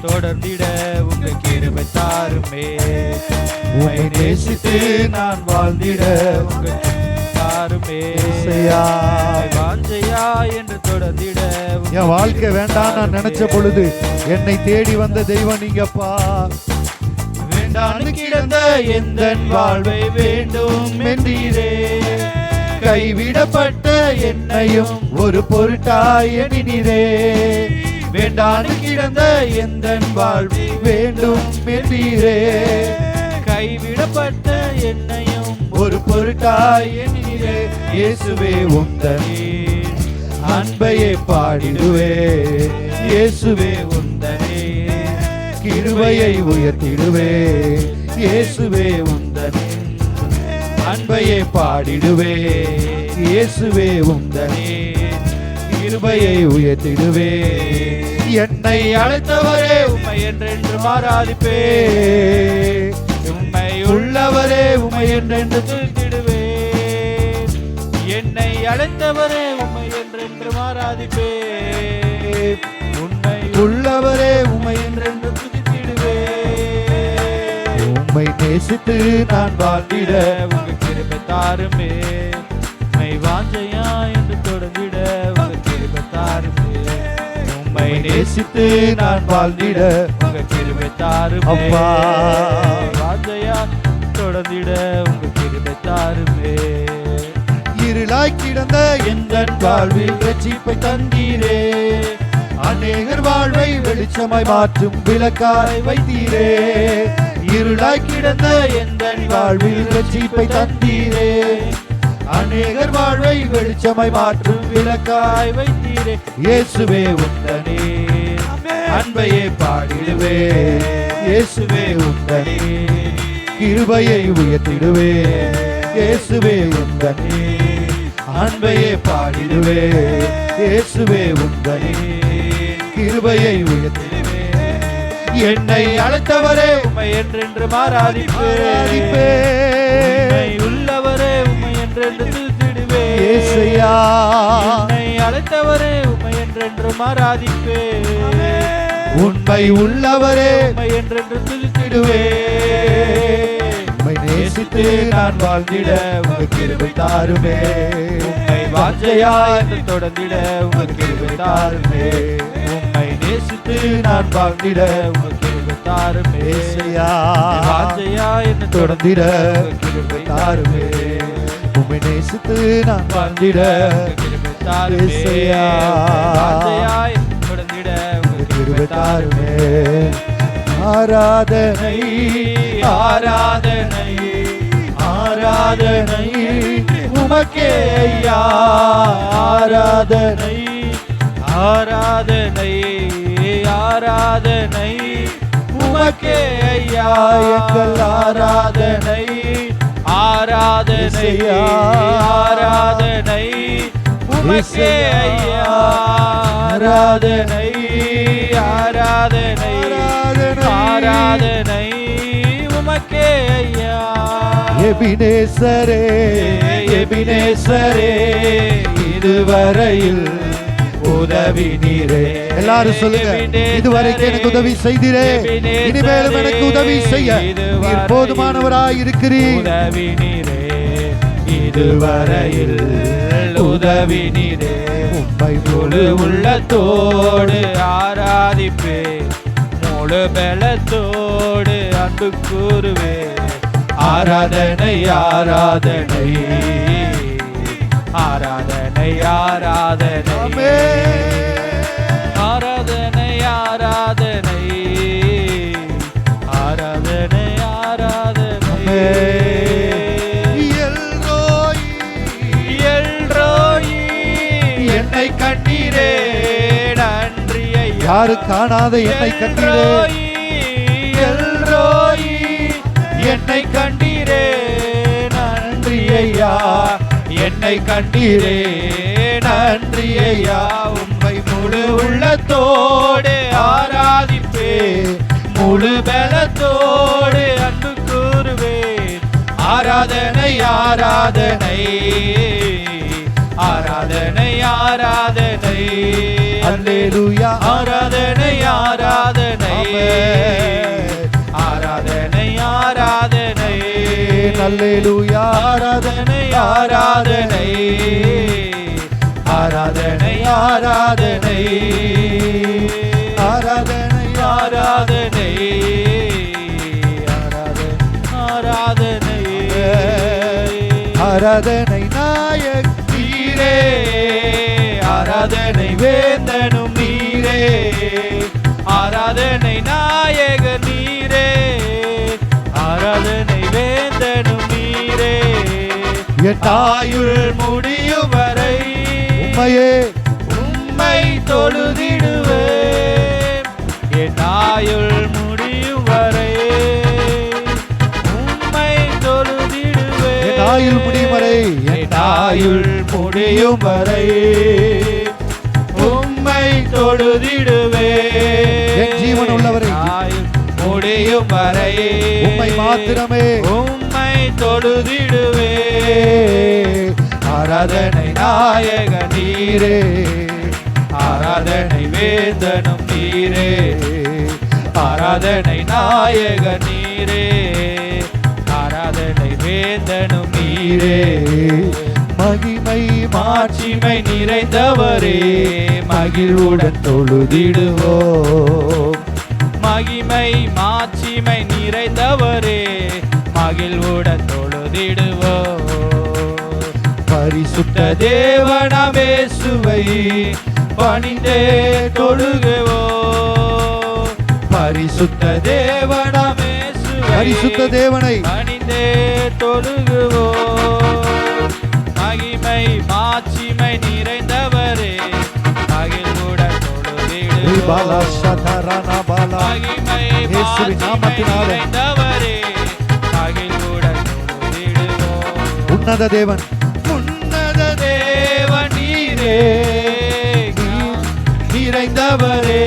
தொடர்ந்திட உங்க கிருபை தாருமே. உம்மை நேசித்து நான் வாழ்ந்திட உங்க தாருமே. வாஞ்சையா என்று தொடர்ந்திட என் வாழ்க்கை வேண்டாம் நான் நினைச்ச பொழுது என்னை தேடி வந்த தெய்வம் நீங்கப்பா. வேண்டான்னு கிடந்த எந்தன் வாழ்வை வேண்டும் என்றீரே. கைவிடப்பட்ட என்னையும் ஒரு பொருட்டாய் எண்ணினீரே. வேண்டான்னு கிடந்த எந்தன் வாழ்வை வேண்டும் என்றீரே. கைவிடப்பட்ட என்னையும் ஒரு பொருட்டாய் எண்ணினீரே. இயேசுவே உந்தன் அன்பையே பாடிடுவே. இயேசுவே உந்தனே கிருபையை உயர்த்திடுவே. இயேசுவே உந்தனே அன்பையே பாடிடுவே. இயேசுவே உந்தனே கிருபையை உயர்த்திடுவே. என்னை அழைத்தவரே உம்மை என்றென்று ஆராதிப்பே. உம்மை உள்ளவரே உம்மை என்றென்று துதித்திடுவே. என்னை அழைத்தவரே உம்மை என்றென்று ஆராதிப்பே. உண்மை உள்ளவரே உம்மை என்றென்று துதித்திடுவே. உம்மை நேசித்து நான் வாழ்ந்திட உங்க கிருபை தாருமே. உம்மை வாஞ்சையா என்று தொடர்ந்திட உங்க கிருபை தாருமே. உம்மை நேசித்து நான் வாழ்ந்திட உங்க கிருபை தாருமே. அப்பா. வாஞ்சையா தொடர்ந்திட உங்க கிருபை தாருமே. இருளாய் கிடந்த எந்தன் வாழ்வில் ரட்சிப்பை தந்தீரே. அநேகர் வாழ்வை வெளிச்சமாய் மாற்றும் விளக்காய் வைத்தீரே. இருளாய் கிடந்த எந்தன் வாழ்வில் ரட்சிப்பை தந்தீரே. அநேகர் வாழ்வை வெளிச்சமாய் மாற்றும் விளக்காய் வைத்தீரே. இயேசுவே உந்தனே அன்பையே பாடிடுவே. இயேசுவே உந்தனே கிருபையை உயர்த்திடுவே. இயேசுவே உந்தனே அன்பையே பாடிடுவே. இயேசுவே உந்தனே கிருபையை உயர்த்திடுவே. என்னை அழைத்தவரே உம்மை என்றென்று ஆராதிப்பே. உம்மை உள்ளவரே உம்மை என்றென்று துதித்திடுவே. இயேசையா என்னை அழைத்தவரே உம்மை என்றென்று ஆராதிப்பே. உண்மை உள்ளவரே உம்மை என்றென்று துதித்திடுவே. உம்மை நேசித்து நான் வாழ்ந்திட உங்க கிருபை தாருமே. உம்மை வாஞ்சையா என்று தொடர்ந்திட உங்க கிருபை தாருமே. உம்மை நேசித்து நான் வாழ்ந்திட உங்க கிருபை தாருமே. இயேசையா வாஞ்சையா என்று தொடர்ந்திட உங்க கிருபை தாருமே. உம்மை நேசித்து நான் வாழ்ந்திட கிருபை தாருமே. இயேசையா. வாஞ்சையா என்று தொடர்ந்திட உங்க கிருபை தாருமே. ஆராதனை ஆராதனை ஆராதனை உமக்கே ஐயா. ஆராதனை ஆராதனை ஆராதனை உமக்கே ஐயா. எங்கள் ஆராதனை ஆராதனை இசையா. ஆராதனை உமக்கே ஐயா. ஆராதனை ஆராதனை ஆராதனை உமக்கே ஐயா. எபினேசரே எபினேசரே இதுவரையில் உதவி நீரே. எல்லாரும் சொல்லுங்க, இதுவரைக்கும் எனக்கு உதவி செய்தீரே, இனிமேலும் எனக்கு உதவி செய்ய நீர் போதுமானவராய் இருக்கிறீர். உதவி நீரே இதுவரையில் உதவி நீரே. உம்மை முழு உள்ளத்தோடு ஆராதிப்பே. முழு பலத்தோடு அன்பு கூறுவே. ஆராதனை ஆராதனை ஆராதனை ஆராதனை ஆராதனை ஆராதனை ஆராதனை ஆராதனை. எல்ரோயி எல்ரோயி என்னை கண்டீரே நன்றி ஐயா. யாரு காணாத என்னை கண்டீரே. எல்ரோயி என்னை கண்டீரே நன்றி ஐயா. என்னை கண்டீரே நன்றி ஐயா. உம்மை முழு உள்ளத்தோடு ஆராதிப்பே. முழு பலத்தோடு அன்பு கூறுவேன். ஆராதனை ஆராதனை ஆராதனை ஆராதனை அல்லேலூயா. ஆராதனை ஆராதனை ஆராதனை ஆராதனை அல்லேலூயா. ஆராதனை ஆராதனை ஆராதனை ஆராதனை ஆராதனை ஆராதனை ஆராதனை நாயக் நீரே, ஆராதனை வேந்தனும் நீரே, ஆராதனை நாயகர் நீரே, ஆராதனை வேந்தனும் நீரே. என் ஆயுள் முடியும் வரை உம்மையே உம்மை தொழுதிடுவேன். என் ஆயுள் முடியும் வரை உம்மை தொழுதிடுவேன். என் ஆயுள் முடியும் வரை, என் ஆயுள் முடியும் வரை உம்மை தொழுதிடுவேன். என் ஜீவன் உள்ளவரை, ஆயுள் முடியும் வரை உம்மை மாத்திரமே உம்மை தொழுதிடுவேன். ஆராதனை நாயக நீரே, ஆராதனை வேந்தனும் நீரே, ஆராதனை நாயக நீரே, ஆராதனை வேந்தனும் நீரே. மகிமை மாட்சிமை நிறைந்தவரே, மகிழ்வுடன் தொழுதிடுவோம். மகிமை மாட்சிமை நிறைந்தவரே, மகிழ்வுடன் தொழுதிடுவோம். பரிசுத்த தேவனாம் இயேசுவை பணிந்தே தொழுகுவோம். பரிசுத்த தேவனாம் இயேசுவை, பரிசுத்த தேவனை பணிந்தே தொழுகுவோம். மகிமை மாட்சிமை நிறைந்தவரே, மகிழ்வுடன் பாலா தொழுதிடுவோம். சதரானா பாலா மகிமை இயேசுவின் மாட்சிமை நாமத்தினாலே நிறைந்தவரே, மகிழ்வுடன் தொழுதிடுவோம். உன்னத தேவன், உன்னத தேவன் நீரே, நிறைந்தவரே.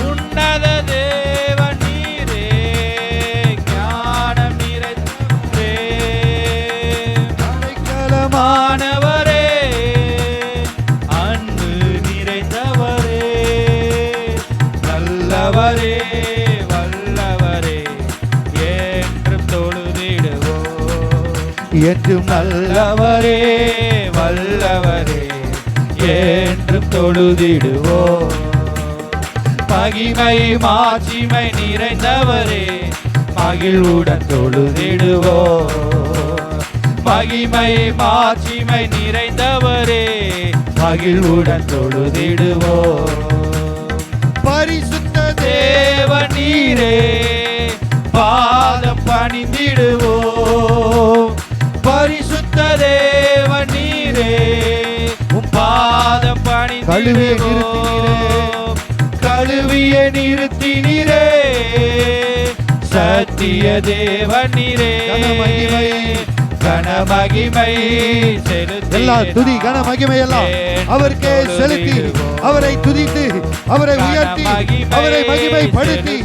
உன்னத தேவன் நீரே, ஞானம் நிறைந்தவரே. அடைக்கலமானவரே, அன்பு நிறைந்தவரே. நல்லவரே, வல்லவரே, என்றும் தொழுதிடுவோம். என்றும் நல்லவரே, வல்லவரே, என்றும் தொழுதிடுவோம். மகிமை மாட்சிமை நிறைந்தவரே, மகிழ்வுடன் தொழுதிடுவோம். மகிமை மாட்சிமை நிறைந்தவரே, மகிழ்வுடன் தொழுதிடுவோம். பரிசுத்த தேவன் நீரே, பாதம் பணிந்திடுவோம். பரிசுத்த தேவன் நீரே, உம் பாதம் கழுவிய பணிந்திடுவோம். கழுவிய நிறுத்தினீரே, சத்திய தேவன் நீரே. கனமகிமை, கனமகிமை செலுத்தி எல்லா துதி கன மகிமை எல்லாம் அவருக்கே செலுத்தி, அவரை துதித்து, அவரை உயர்த்தி, அவரை மகிமைப்படுத்தி,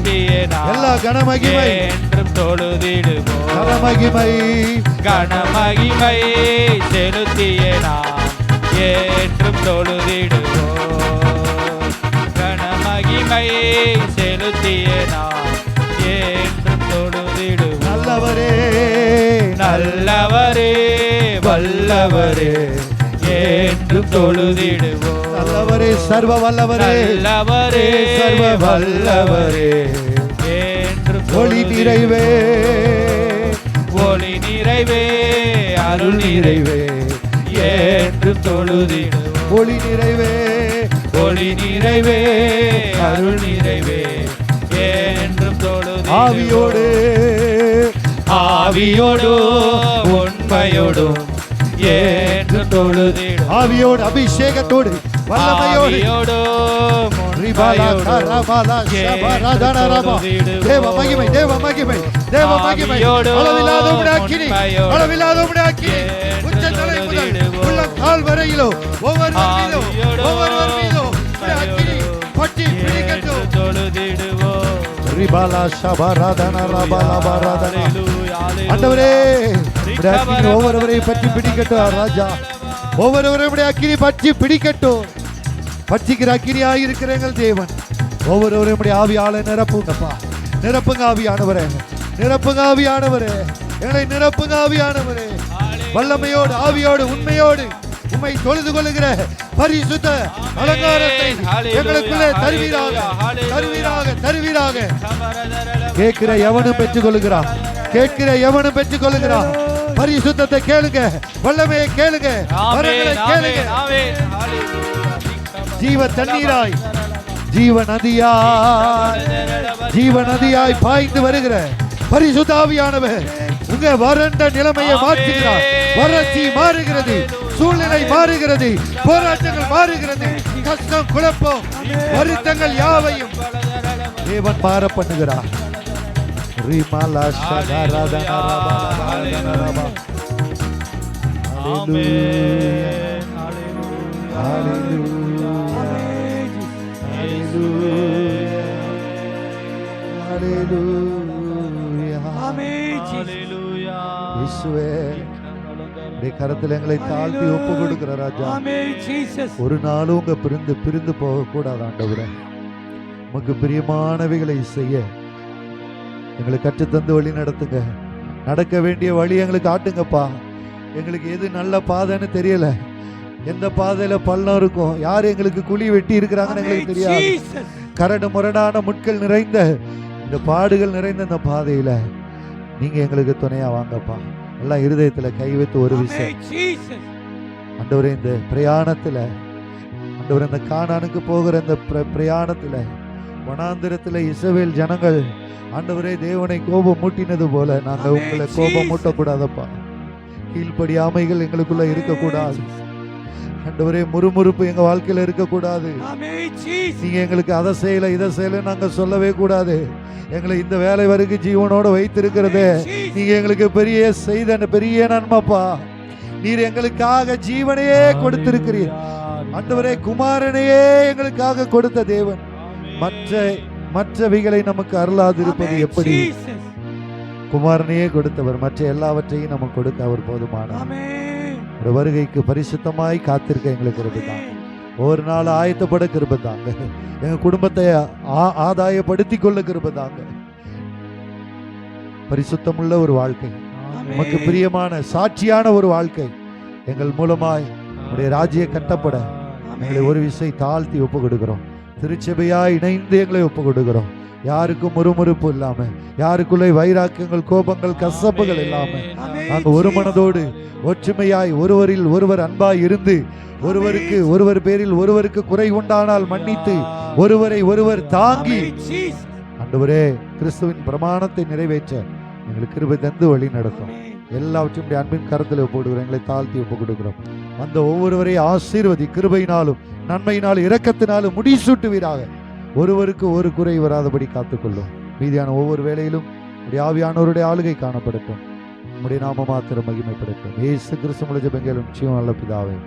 எல்லா கனமகிமை என்றும் தொழுதிடுவோம். கனமகிமை கனமகிமை செலுத்திய நாம் என்றும் தொழுதிடுவோம். கனமகிமை செலுத்திய நாம் என்றும் தொழுதிடுவோம். நல்லவரே, நல்லவரே, வல்லவரே, என்றும் தொழுதிடுவோம். நல்லவரே, சர்வ வல்லவரே, நல்லவரே, சர்வ வல்லவரே, என்றும் ஒளி நிறைவே, ஒளி நிறைவே, அருள் நிறைவே, என்றும் தொழுதிடுவோம். ஒளி நிறைவே, ஒளி நிறைவே, அருள் நிறைவே, என்றும் தொழுதிடுவோம். ஆவியோடு ஆவியோடும் உண்மையோடும் என்றும் தொழுதிடுவோம். ஆவியோடு அபிஷேகத்தோடு வல்லமையோடு ஆவியோடும் ரிபாலா கரபாலா ஷபரதன ரபா. தேவ மகிமை, தேவ மகிமை, தேவ மகிமை. அளவில்லாத உம்முடைய அக்கினி, அளவில்லாத உம்முடைய அக்கினி உச்சந்தலை முதல் உள்ள கால் வரையிலோ ஒவ்வொருவர் மீதும் உம்முடைய அக்கினி பற்றி பிடிக்கட்டும். தொழுதிடுவோம். ரிபாலா ஷபரதன ரபாலா பரதன. ஆண்டவரே, உம்முடைய அக்கினி ஒவ்வொருவரையும் பற்றி பிடிக்கட்டும் ராஜா. ஒவ்வொருவரையும் உம்முடைய அக்கினி பற்றி பிடிக்கட்டும். பற்றிக்கிற அக்கினியாய் இருக்கிற எங்கள் தேவன் ஒவ்வொருவரையும் உம்முடைய ஆவியால நிரப்புங்கப்பா. நிரப்புங்க ஆவியானவரே, நிரப்புங்க ஆவியானவரே, எங்களை நிரப்புங்க ஆவியானவரே. வல்லமையோடு, ஆவியோடு, உண்மையோடு உம்மை தொழுது கொள்ளுகிற பரிசுத்த அலங்காரத்தை எங்களுக்குள்ளே தருவீராக, தருவீராக, தருவீராக. கேட்கிற எவனும் பெற்றுக் கொள்ளுகிறான், கேட்கிற எவனும் பெற்றுக் கொள்ளுகிறான். பரிசுத்தத்தை கேளுங்க, வல்லமையை கேளுங்க, வரங்களை கேளுங்க. ஜீவ தண்ணீராய், ஜீவ நதியாய் பாய்ந்து வருகிற பரிசுத்த ஆவியானவர் உங்க வறண்ட நிலைமையை மாற்றுகிறார். வறட்சி மாறுகிறது, சூழ்நிலை மாறுகிறது, போராட்டங்கள் மாறுகிறது, கஷ்டம், குழப்பம், வருத்தங்கள் யாவையும் தேவன் மாற பண்ணுகிறார். கரத்தில் எங்களை தாழ்த்தி ஒப்பு கொடுக்கிற ராஜா, ஒரு நாளும் உங்க பிரிந்து போக கூடாது ஆண்டவரே. உமக்கு பிரியமானவைகளை செய்ய எங்களை கற்றுத்தந்து வழி நடத்துங்க. நடக்க வேண்டிய வழி எங்களுக்கு ஆட்டுங்கப்பா. எங்களுக்கு எது நல்ல பாதைன்னு தெரியல, எந்த பாதையில பள்ளம் இருக்கும், யார் எங்களுக்கு குழி வெட்டி இருக்கிறாங்கன்னு எங்களுக்கு தெரியாது. கரடு முரடான முட்கள் நிறைந்த இந்த பாடுகள் நிறைந்த இந்த பாதையில நீங்க எங்களுக்கு துணையா வாங்கப்பா. எல்லாம் இருதயத்துல கை வைத்து ஒரு விஷயம் ஆண்டவரே, இந்த பிரயாணத்துல ஆண்டவரே, இந்த கானானுக்கு போகிற இந்த பிரயாணத்துல வனாந்திரத்துல இஸ்ரவேல் ஜனங்கள் ஆண்டவரே தேவனை கோபம் மூட்டினது போல நாங்க உங்களை கோபம் மூட்டக்கூடாதப்பா. கீழ்ப்படியாமைகள் எங்களுக்குள்ள இருக்கக்கூடாது ஆண்டவரே. முறுமுறுப்பு எங்க வாழ்க்கையில இருக்கக்கூடாது. நீங்க எங்களுக்கு அதை செய்யல இதை செய்யல நாங்க சொல்லவே கூடாது. எங்களை இந்த வேலை வரைக்கும் ஜீவனோட வைத்திருக்கிறதே நீங்க எங்களுக்கு பெரிய நன்மைப்பா. நீர் எங்களுக்காக ஜீவனையே கொடுத்திருக்கிறீர் ஆண்டவரே. குமாரனையே எங்களுக்காக கொடுத்த தேவன் மற்றவைகளை நமக்கு அருளாது இருப்பது எப்படி? குமாரனையே கொடுத்தவர் மற்ற எல்லாவற்றையும் நமக்கு கொடுக்க அவர் போதுமானார். ஒரு வருகைக்கு பரிசுத்தமாய் காத்திருக்க எங்களுக்கு கிருபைதான். ஒவ்வொரு நாள் ஆயத்தப்பட கிருபைதாங்க. எங்க குடும்பத்தை ஆதாயப்படுத்திக் கொள்ள கிருபைதாங்க. பரிசுத்தமுள்ள ஒரு வாழ்க்கை, நமக்கு பிரியமான சாட்சியான ஒரு வாழ்க்கை எங்கள் மூலமாய் உடைய ராஜ்ய கட்டப்பட எங்களை ஒரு விசை தாழ்த்தி ஒப்பு கொடுக்கிறோம். திருச்சபையாய் இணைந்து எங்களை ஒப்பு கொடுக்கிறோம். யாருக்கும் முறுமுறுப்பு இல்லாம, யாருக்குள்ளே வைராக்கியங்கள், கோபங்கள், கசப்புகள் இல்லாம நாங்க ஒரு மனதோடு ஒற்றுமையாய் ஒருவரில் ஒருவர் அன்பாய் இருந்து ஒருவர் பேரில் ஒருவருக்கு குறை உண்டானால் மன்னித்து ஒருவரை ஒருவர் தாங்கி ஆண்டவரே கிறிஸ்துவின் பிரமாணத்தை நிறைவேற்ற எங்களுக்கு கிருபை தந்து வழி நடத்தும். எல்லாவற்றையும் அன்பின் கரத்தில் ஒப்புடுகிறோம். எங்களை தாழ்த்தி ஒப்பு கொடுக்கிறோம். அந்த ஒவ்வொருவரையும் ஆசீர்வதி, கிருபையினாலும் நன்மையினாலும் இரக்கத்தினாலும் முடிசூட்டுவீராக. ஒருவருக்கு ஒரு குறை வராதபடி காத்துக்கொள்ளும். மீதியான ஒவ்வொரு வேளையிலும் ஆவியானவருடைய ஆளுகை காணப்படட்டும். நம்முடைய நாம மாத்திரம் மகிமைப்படட்டும். இயேசு கிறிஸ்து மூலம் ஜெபங்களும் ஜீவன் நல்ல பிதாவே.